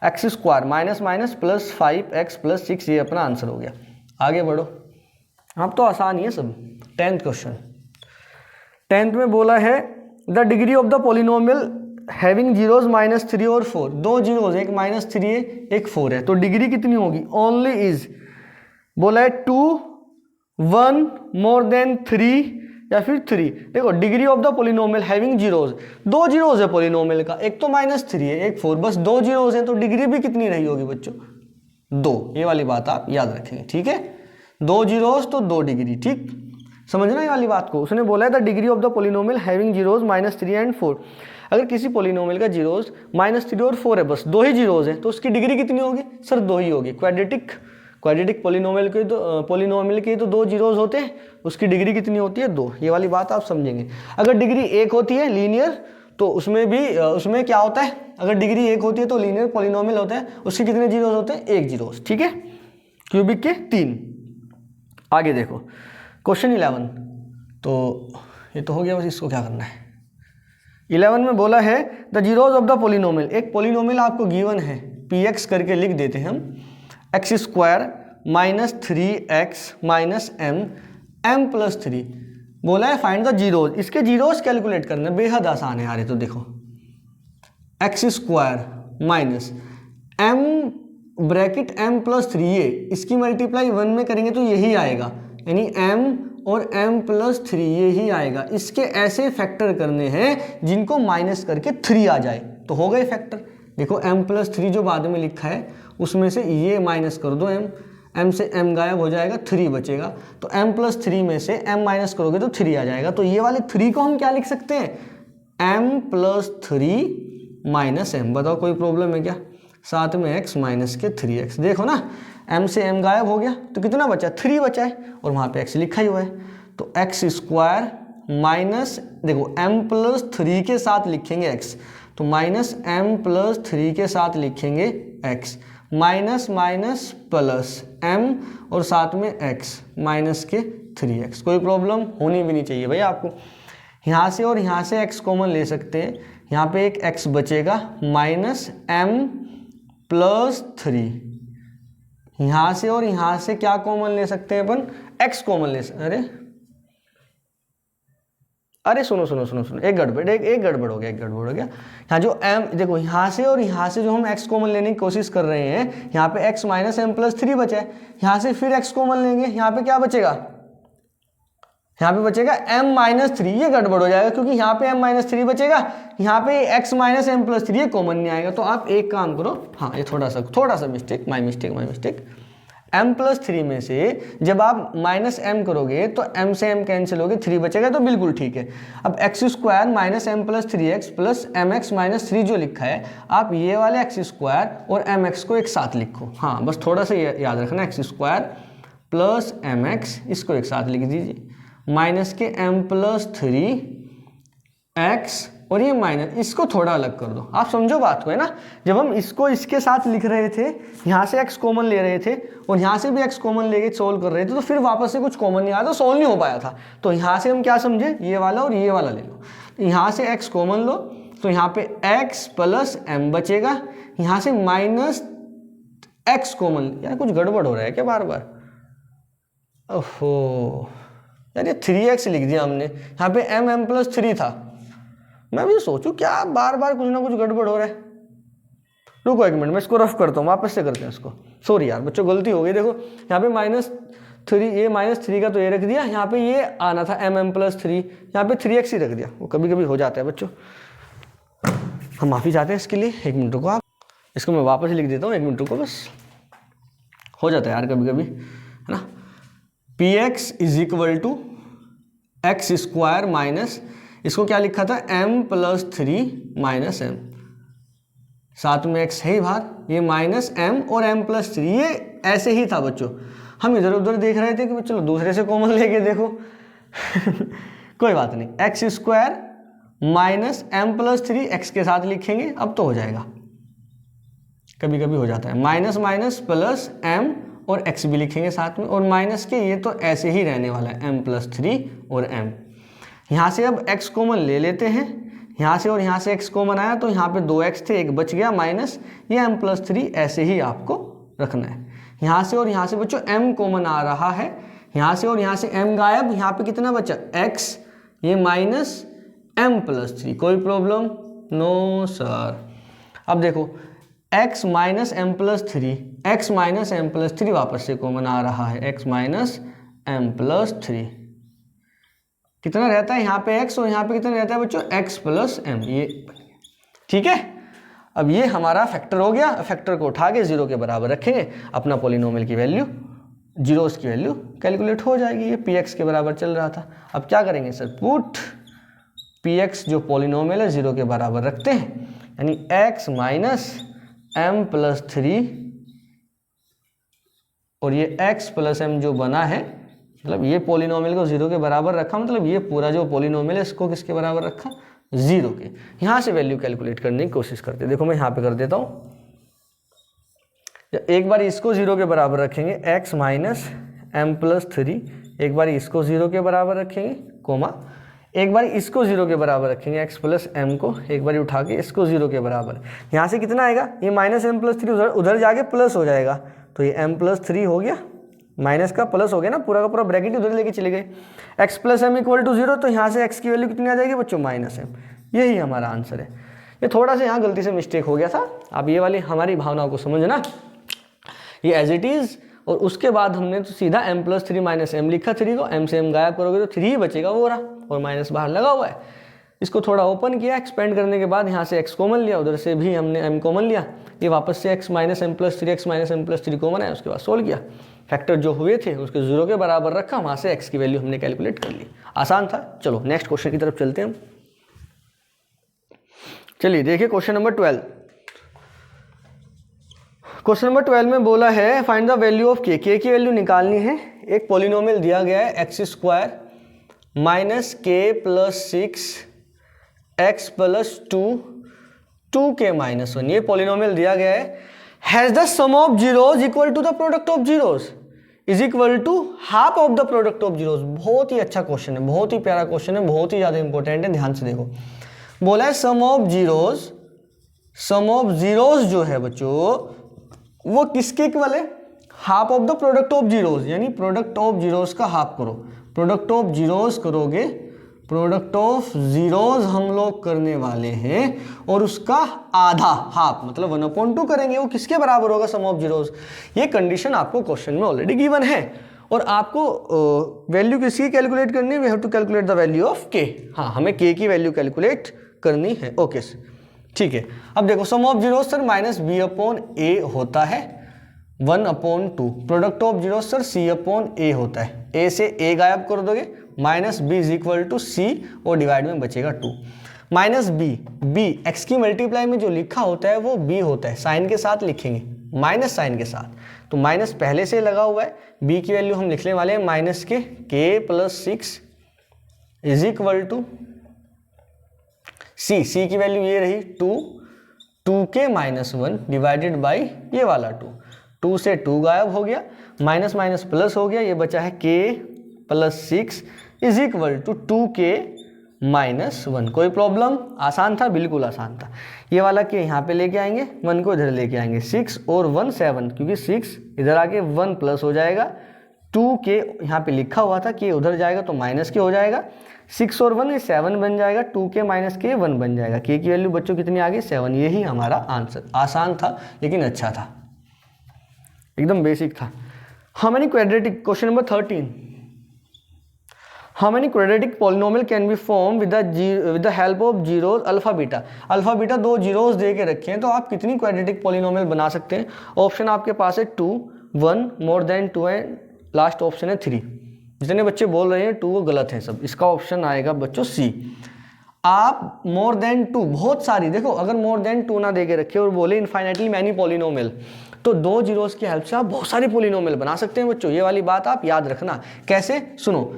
x² - +5 x + 6, ये अपना आंसर हो गया। आगे बढ़ो, अब तो आसान ही है सब। 10th क्वेश्चन, 10th में बोला है the degree of the polynomial having zeros -3 और 4, दो जीरोज, एक -3 है एक 4 है, तो डिग्री कितनी होगी? ओनली इज बोला है 2, 1 मोर देन 3 या फिर 3। देखो degree of the polynomial having zeros, दो जीरोज है पोलिनोमियल का, एक तो -3 है एक 4, बस दो जीरोज है, तो डिग्री भी कितनी रही होगी बच्चों? 2। ये वाली बात आप याद रखेंगे, ठीक है, दो जीरोज तो 2 डिग्री, ठीक, समझना ये वाली बात को। उसने बोला है the degree of the polynomial having zeros -3 and 4। अगर किसी पोलिनोमियल का जीरोज -3 और 4 है, बस दो ही जीरोज है, तो उसकी डिग्री कितनी होगी? सर 2 ही होगी। क्वाड्रेटिक पोलिनोमियल के तो दो जीरोज होते हैं, उसकी डिग्री कितनी होती है? 2। ये वाली बात आप समझेंगे। अगर डिग्री 1 होती है लीनियर, तो उसमें क्या होता है? अगर डिग्री 1 होती है तो लीनियर पोलिनोमियल होता है, उसके कितने जीरोज होते हैं? 1 जीरोज, ठीक है, क्यूबिक के 3। आगे देखो क्वेश्चन 11, तो ये तो हो गया, बस इसको क्या करना है। 11 में बोला है the zeros of the polynomial, एक पोलिनोमियल आपको गिवन है, px करके लिख देते हैं हम, x² -3x -m + 3। बोला है फाइंड द जीरोज, इसके जीरोज कैलकुलेट करना बेहद आसान है यार। तो देखो x² minus m bracket m + 3, ये इसकी मल्टीप्लाई 1 में करेंगे तो यही आएगा, यानी m और m + 3 ये ही आएगा। इसके ऐसे फैक्टर करने हैं जिनको माइनस करके 3 आ जाए, तो हो गए फैक्टर। देखो m + 3 जो बाद में लिखा है उसमें से ये माइनस कर दो, m से m गायब हो जाएगा, 3 बचेगा, तो m + 3 में से m माइनस करोगे तो 3 आ जाएगा। तो ये वाले 3 को हम क्या लिख सकते हैं? m + 3 - m। बताओ कोई प्रॉब्लम है क्या? साथ में x माइनस के 3x। देखो ना m से m गायब हो गया तो कितना बचा? 3 बचा है, और वहाँ पे x लिखा ही हुआ है, तो x² माइनस, देखो m + 3 के साथ लिखेंगे x, तो -m + 3 के साथ लिखेंगे x, minus minus plus m और साथ में x माइनस के 3x। कोई प्रॉब्लम होनी भी नहीं चाहिए भाई आपको। यहाँ से और यहाँ से x कॉमन ले सकते हैं, यहाँ पे एक x बचेगा -m + 3। यहाँ से और यहाँ से क्या कॉमन ले सकते हैं अपन? x कॉमन ले सकते। अरे सुनो, एक गड़बड़ हो गया। यहाँ जो m, देखो यहाँ से और यहाँ से जो हम x कॉमन लेने की कोशिश कर रहे हैं, यहाँ पे x -m + 3 बचा है, यहाँ से फिर x कॉमन लेंगे, यहाँ पे क्या बचेगा? यहाँ पे बचेगा m - 3, ये गड़बड़ हो जाएगा क्योंकि यहाँ पे m - 3 बचेगा, यहाँ पे x -m + 3 ये कॉमन नहीं आएगा। तो आप एक काम करो, हाँ ये थोड़ा सा मिस्टेक, माई मिस्टेक, m + 3 में से जब आप -m करोगे तो m से m कैंसिल होगे, 3 बचेगा, तो बिल्कुल ठीक है। अब x² -m + 3x + mx - 3 जो लिखा है, आप ये वाले x² और mx को एक साथ लिखो। हाँ बस थोड़ा सा याद रखना, x² + mx इसको एक साथ लिख दीजिए, माइनस के m + 3x, और ये माइनस, इसको थोड़ा अलग कर दो। आप समझो बात को, है ना। जब हम इसको इसके साथ लिख रहे थे, यहाँ से x कॉमन ले रहे थे और यहाँ से भी x कॉमन लेके सोल्व कर रहे थे, तो फिर वापस से कुछ कॉमन नहीं आया, तो सोल्व नहीं हो पाया था। तो यहाँ से हम क्या समझे, ये वाला और ये वाला ले लो, यहाँ से x कॉमन लो, तो यहाँ पे x + m बचेगा, यहाँ से -x कॉमन। यार कुछ गड़बड़ हो रहा है क्या बार बार? ओहो यार, ये 3x लिख दिया हमने, यहाँ पे m + 3 था। मैं भी सोचूं क्या बार बार कुछ ना कुछ गड़बड़ हो रहा है। रुको एक मिनट, मैं इसको रफ करता हूँ, वापस से करते हैं इसको। सॉरी यार बच्चों, गलती हो गई। देखो यहाँ पे -3, ये -3 का तो ये रख दिया, यहाँ पे ये आना था m + 3, यहाँ पे 3x ही रख दिया। वो कभी कभी हो जाता है बच्चों, हम माफ़ी चाहते हैं इसके लिए। एक मिनट रुको, आप इसको मैं वापस लिख देता हूँ, 1 मिनट रुको, बस हो जाता है यार कभी कभी, है ना। px = x² माइनस, इसको क्या लिखा था, m + 3 - m, साथ में x है ही बाहर, ये -m और m + 3 ये ऐसे ही था बच्चों। हम इधर उधर देख रहे थे कि चलो दूसरे से कॉमन लेके देखो कोई बात नहीं, x² -m + 3 x के साथ लिखेंगे, अब तो हो जाएगा। कभी कभी हो जाता है, माइनस माइनस प्लस m और x भी लिखेंगे साथ में, और माइनस के ये तो ऐसे ही रहने वाला है, m + 3 और m। यहाँ से अब x कॉमन ले लेते हैं, यहाँ से और यहाँ से x कॉमन आया तो यहाँ पे 2x थे, एक बच गया माइनस, ये m + 3 ऐसे ही आपको रखना है। यहाँ से और यहाँ से बच्चों m कॉमन आ रहा है, यहाँ से और यहाँ से m गायब, यहाँ पे कितना बचा x, ये -m + 3। कोई प्रॉब्लम नो सर। अब देखो x minus m plus three, x minus m plus three वापस से कॉमन आ रहा है, x minus m plus three कितना रहता है यहाँ पे x और यहाँ पे कितना रहता है बच्चों x प्लस एम, ये ठीक है। अब ये हमारा फैक्टर हो गया, फैक्टर को उठा के 0 के बराबर रखेंगे, अपना पॉलिनोमियल की वैल्यू, जीरोस की वैल्यू कैलकुलेट हो जाएगी। ये px के बराबर चल रहा था। अब क्या करेंगे सर, पुट px जो पॉलिनोमियल है 0 के बराबर रखते हैं, यानी x minus m plus three और ये x प्लस एम जो बना है, मतलब ये पॉलिनोमियल को 0 के बराबर रखा, मतलब ये पूरा जो पॉलिनोमियल है इसको किसके बराबर रखा, 0 के। यहाँ से वैल्यू कैलकुलेट करने की कोशिश करते हैं। देखो मैं यहाँ पे कर देता हूँ, एक बार इसको 0 के बराबर रखेंगे x minus m plus three, एक बार इसको 0 के बराबर रखेंगे कोमा, एक बार इसको 0 के बराबर रखेंगे x प्लस एम को, एक बार उठा के इसको 0 के बराबर। यहाँ से कितना आएगा, ये माइनस एम प्लस थ्री उधर जाके प्लस हो जाएगा, तो ये m प्लस थ्री हो गया, माइनस का प्लस हो गया ना, पूरा का पूरा ब्रैकेट उधर लेके चले गए। x plus m equal to 0, तो यहाँ से x की वैल्यू कितनी आ जाएगी बच्चों, माइनस एम। यही हमारा आंसर है। ये थोड़ा सा यहाँ गलती से मिस्टेक हो गया था, आप ये वाली हमारी भावनाओं को समझना, ये एज इट इज़। और उसके बाद हमने तो सीधा m plus three minus m लिखा, थ्री को m से m गायब करोगे तो 3 ही बचेगा, वो रहा, और माइनस बाहर लगा हुआ है। इसको थोड़ा ओपन किया, एक्सपेंड करने के बाद यहाँ से x कॉमन लिया, उधर से भी हमने m कॉमन लिया, ये वापस से x minus m plus three, x minus m plus three common है, उसके बाद सोल्व किया, फैक्टर जो हुए थे उसके 0 के बराबर रखा, वहाँ से x की वैल्यू हमने कैलकुलेट कर ली। आसान था। चलो नेक्स्ट क्वेश्चन की तरफ चलते हैं हम। चलिए देखिए क्वेश्चन नंबर 12। क्वेश्चन नंबर 12 में बोला है find the value of k की वैल्यू निकालनी है। एक पॉलिनोमियल दिया गया है x square minus k plus six x plus two k minus one, ये पॉलिनोमियल दिया गया है। Has the sum of zeros equal to the product of zeros is equal to half of the product of zeros. बहुत ही अच्छा question है, बहुत ही प्यारा क्वेश्चन है, बहुत ही ज़्यादा इंपॉर्टेंट है, ध्यान से देखो। बोला है सम ऑफ जीरोज जो है बच्चों वो किसके इक्वल है, half of the product of zeros, यानी प्रोडक्ट ऑफ जीरोज का हाफ करो। प्रोडक्ट ऑफ जीरोज करोगे, प्रोडक्ट ऑफ जीरोज हम लोग करने वाले हैं, और उसका आधा हाफ मतलब 1/2 करेंगे, वो किसके बराबर होगा, सम ऑफ जीरोज। ये कंडीशन आपको क्वेश्चन में ऑलरेडी गिवन है, और आपको वैल्यू किसकी कैलकुलेट करनी है, we have to calculate the value of k. हाँ, हमें के की वैल्यू कैलकुलेट करनी है। ओके ठीक है। अब देखो sum of zeros minus B upon A होता है 1/2, product of zeros C upon A होता है, ए से ए गायब कर दोगे, minus B is equal to C और डिवाइड में बचेगा 2 माइनस बी एक्स की मल्टीप्लाई में जो लिखा होता है वो बी होता है, साइन के साथ लिखेंगे, माइनस साइन के साथ, तो माइनस पहले से लगा हुआ है। बी की वैल्यू हम लिखने वाले हैं minus k plus 6 is equal to सी की वैल्यू ये रही 2 के माइनस 1 डिवाइडेड बाई ये वाला 2 से 2 गायब हो गया, माइनस माइनस प्लस हो गया, ये बचा है के प्लस 6 इज इक्वल टू 2 के माइनस 1। कोई प्रॉब्लम, आसान था, बिल्कुल आसान था। ये वाला के यहाँ पे लेके आएंगे, 1 को इधर लेके आएंगे, 6 और 1 7, क्योंकि 6 इधर आके 1 प्लस हो जाएगा, 2 के यहाँ पे लिखा हुआ था कि उधर जाएगा तो माइनस के हो जाएगा, 6 और 1 7 बन जाएगा, 2 के माइनस के 1 बन जाएगा। के की वैल्यू बच्चों कितनी आ गई, 7। यही हमारा आंसर। आसान था लेकिन अच्छा था, एकदम बेसिक था। How many quadratic, question number 13, how many quadratic polynomial can be form with the help of zeros alpha beta. Alpha beta 2 zeros दे के रखे हैं, तो आप कितनी क्वाड्रेटिक पॉलिनोमियल बना सकते हैं। ऑप्शन आपके पास है 2, 1, more than 2 and last option है 3। जितने बच्चे बोल रहे हैं 2 वो गलत है सब, इसका ऑप्शन आएगा बच्चों सी। आप मोर देन 2 बहुत सारी, देखो अगर मोर देन 2 ना दे के रखे और बोले इनफाइनाइटली मैनी पॉलिनोमियल, तो 2 जीरोस की हेल्प से आप बहुत सारे पॉलिनोमियल बना सकते हैं बच्चों। ये वाली बात आप याद रखना। कैसे, सुनो,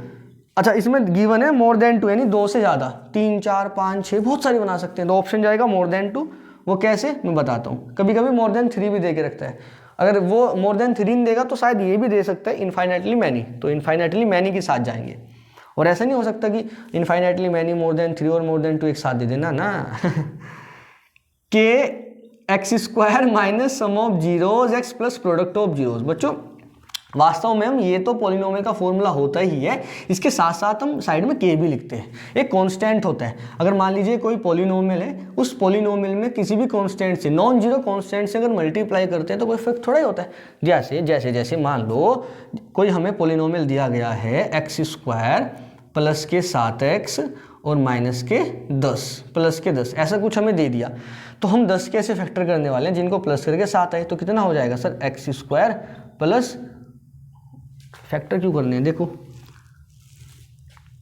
अच्छा इसमें गिवन है मोर देन 2 यानी 2 से ज़्यादा, 3, 4, 5, 6 बहुत सारी बना सकते हैं, तो ऑप्शन जाएगा मोर देन 2। वो कैसे मैं बताता हूँ। कभी कभी मोर देन 3 भी दे के रखता है, अगर वो मोर देन 3 देगा तो शायद ये भी दे सकता है इनफाइनाइटली मैनी, तो इनफाइनाइटली मैनी के साथ जाएंगे। और ऐसा नहीं हो सकता कि इनफाइनाइटली मैनी मोर देन 3 और मोर देन 2 एक साथ दे देना ना। के x square minus sum of zeros x plus product of zeros. बच्चों वास्तव में हम ये तो पॉलिनोमियल का फॉर्मूला होता ही है, इसके साथ साथ हम साइड में के भी लिखते हैं। एक कांस्टेंट होता है, अगर मान लीजिए कोई पॉलिनोमियल है, उस पॉलिनोमियल में किसी भी कांस्टेंट से, नॉन जीरो कांस्टेंट से अगर मल्टीप्लाई करते हैं तो कोई इफेक्ट थोड़ा ही होता है। जैसे जैसे जैसे मान लो कोई हमें पॉलिनोमियल दिया गया है x² प्लस के 7x और माइनस के 10 प्लस के 10, ऐसा कुछ हमें दे दिया, तो हम 10 कैसे फैक्टर करने वाले हैं, जिनको प्लस करके 7 आए तो कितना हो जाएगा सर, x² प्लस, फैक्टर क्यों करने हैं, देखो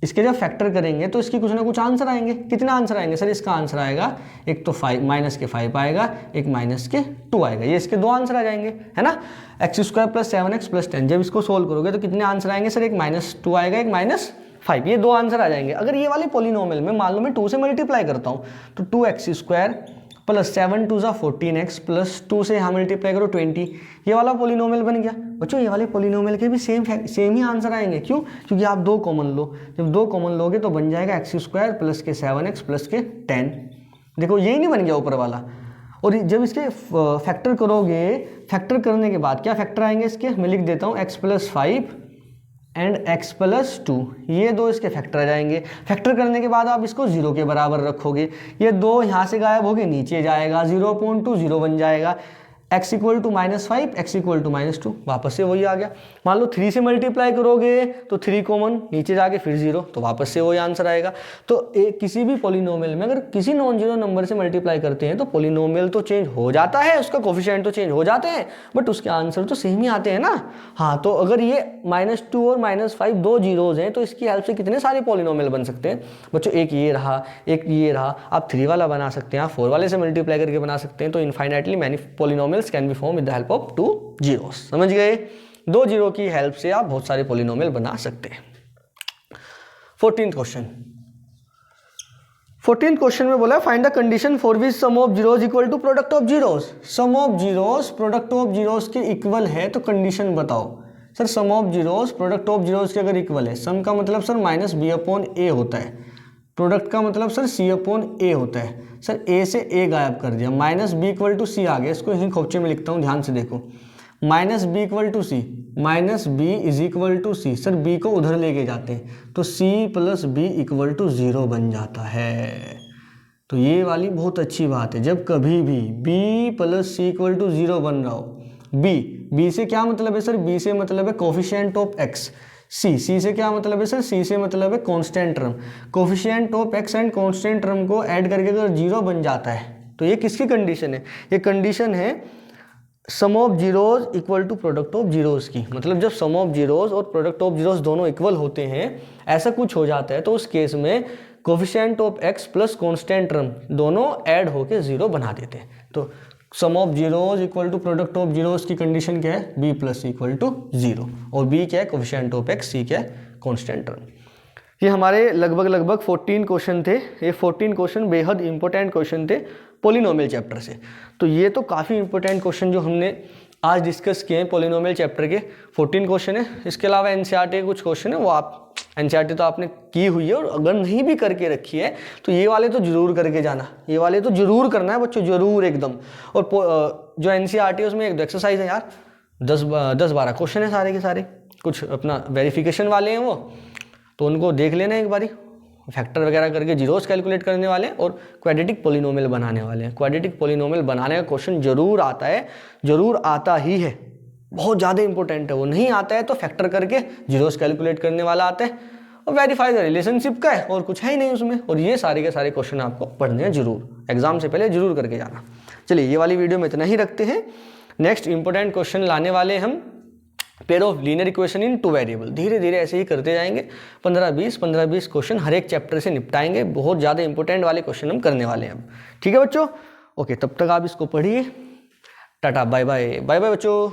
इसके जब फैक्टर करेंगे तो इसकी कुछ ना कुछ आंसर आएंगे। कितना आंसर आएंगे सर, इसका आंसर आएगा एक तो 5 माइनस के 5 आएगा, एक माइनस के 2 आएगा, ये इसके दो आंसर आ जाएंगे, है ना। x² प्लस 7x प्लस 10, जब इसको सोल्व करोगे तो कितने आंसर आएंगे सर, एक -2 आएगा, एक -5, ये दो आंसर आ जाएंगे। अगर ये वाले पॉलिनोमियल में मान लो मैं 2 से मल्टीप्लाई करता हूँ तो 2x² प्लस 7 2 14x प्लस 2 से यहाँ मल्टीप्लाई करो 20, ये वाला पॉलिनोमियल बन गया। बच्चों ये वाले पॉलिनोमियल के भी सेम ही आंसर आएंगे, क्यों, क्योंकि आप 2 कॉमन लो, जब 2 कॉमन लोगे तो बन जाएगा x² प्लस के 7x प्लस के 10, देखो यही नहीं बन गया ऊपर वाला। और जब इसके फैक्टर करोगे, फैक्टर करने के बाद क्या फैक्टर आएंगे इसके, मैं लिख देता हूँ x plus 5 and x plus 2, ये दो इसके फैक्टर आ जाएंगे। फैक्टर करने के बाद आप इसको 0 के बराबर रखोगे, ये 2 यहाँ से गायब होके नीचे जाएगा, 0.20 बन जाएगा, x equal to -5, x equal to -2, वापस से वही आ गया। मान लो 3 से मल्टीप्लाई करोगे तो 3 कॉमन, नीचे जाके फिर 0, तो वापस से वही आंसर आएगा। तो किसी भी पॉलिनोमियल में अगर किसी नॉन जीरो नंबर से मल्टीप्लाई करते हैं तो पॉलिनोमियल तो चेंज हो जाता है, उसका कोफिशिएंट तो चेंज हो जाते हैं, बट उसके आंसर तो सेम ही आते हैं ना। हाँ, तो अगर ये -2 और -5 दो जीरोज हैं तो इसकी हेल्प से कितने सारे पॉलिनोमियल बन सकते हैं बच्चों, एक ये रहा, एक ये रहा, आप 3 वाला बना सकते हैं, आप 4 वाले से मल्टीप्लाई करके बना सकते हैं। तो infinitely many polynomial can be form with the help of 2 zeros, समझ गए। 2 जीरो की हेल्प से आप बहुत सारे पॉलिनोमियल बना सकते हैं। 14th क्वेश्चन, 14th क्वेश्चन में बोला find the condition for which sum of zeros equal to product of zeros. Sum of zeros product of zeros के इक्वल है तो कंडीशन बताओ। Sir sum of zeros product of zeros के अगर equal है, सम का मतलब सर -b/a होता है, प्रोडक्ट का मतलब सर c/a होता है। सर a से a गायब कर दिया, -b = c आ गया, इसको यहीं खोपचे में लिखता हूँ, ध्यान से देखो, -b = c, -b = c, sir b को उधर लेके जाते हैं तो c + b = 0 बन जाता है। तो ये वाली बहुत अच्छी बात है, जब कभी भी b + c = 0 बन रहा हो, b से क्या मतलब है सर, b से मतलब है कोफिशिएंट ऑफ x, c से क्या मतलब है सर, c से मतलब है constant term. Coefficient of x and constant term को ऐड करके अगर 0 बन जाता है तो ये किसकी कंडीशन है, ये कंडीशन है sum of zeros equal to product of zeros की। मतलब जब सम ऑफ जीरोस और प्रोडक्ट ऑफ जीरोस दोनों इक्वल होते हैं, ऐसा कुछ हो जाता है तो उस केस में coefficient of x plus constant term दोनों ऐड होके 0 बना देते हैं। तो sum of zeros equal to product of zeros की कंडीशन क्या है, b + c = 0, और b क्या है, कोफिशिएंट ऑफ x, c क्या है, कांस्टेंट टर्म। ये हमारे लगभग 14 क्वेश्चन थे। ये 14 क्वेश्चन बेहद इंपॉर्टेंट क्वेश्चन थे पॉलिनोमियल चैप्टर से। तो ये तो काफ़ी इंपॉर्टेंट क्वेश्चन जो हमने आज डिस्कस किए हैं पॉलिनोमियल चैप्टर के 14 क्वेश्चन है। इसके अलावा एनसीईआरटी के कुछ क्वेश्चन है, वो आप एनसीईआरटी तो आपने की हुई है, और अगर नहीं भी करके रखी है तो ये वाले तो जरूर करके जाना, ये वाले तो जरूर करना है बच्चों, जरूर एकदम। और जो एनसीईआरटी है उसमें एक दो एक्सरसाइज है यार, 10-12 क्वेश्चन है सारे के सारे, कुछ अपना वेरिफिकेशन वाले हैं वो, तो उनको देख लेना एक बारी, फैक्टर वगैरह करके जीरोस कैलकुलेट करने वाले हैं और क्वाड्रेटिक पॉलिनोमियल बनाने वाले हैं। क्वाड्रेटिक पॉलिनोमियल बनाने का क्वेश्चन जरूर आता है, जरूर आता ही है, बहुत ज़्यादा इंपॉर्टेंट है। वो नहीं आता है तो फैक्टर करके जीरोस कैलकुलेट करने वाला आता है, और वेरीफाई द रिलेशनशिप का है, और कुछ है ही नहीं उसमें। और ये सारे के सारे क्वेश्चन आपको पढ़ने हैं जरूर, एग्जाम से पहले जरूर करके जाना। चलिए ये वाली वीडियो में इतना ही रखते हैं। नेक्स्ट इंपॉर्टेंट क्वेश्चन लाने वाले हम pair of linear equation in 2 variable. धीरे धीरे ऐसे ही करते जाएंगे, 15-20 क्वेश्चन हर एक चैप्टर से निपटाएंगे। बहुत ज़्यादा इंपॉर्टेंट वाले क्वेश्चन हम करने वाले हैं अब, ठीक है बच्चों। ओके, तब तक आप इसको पढ़िए। टाटा, बाय बाय, बाय बाय बच्चों।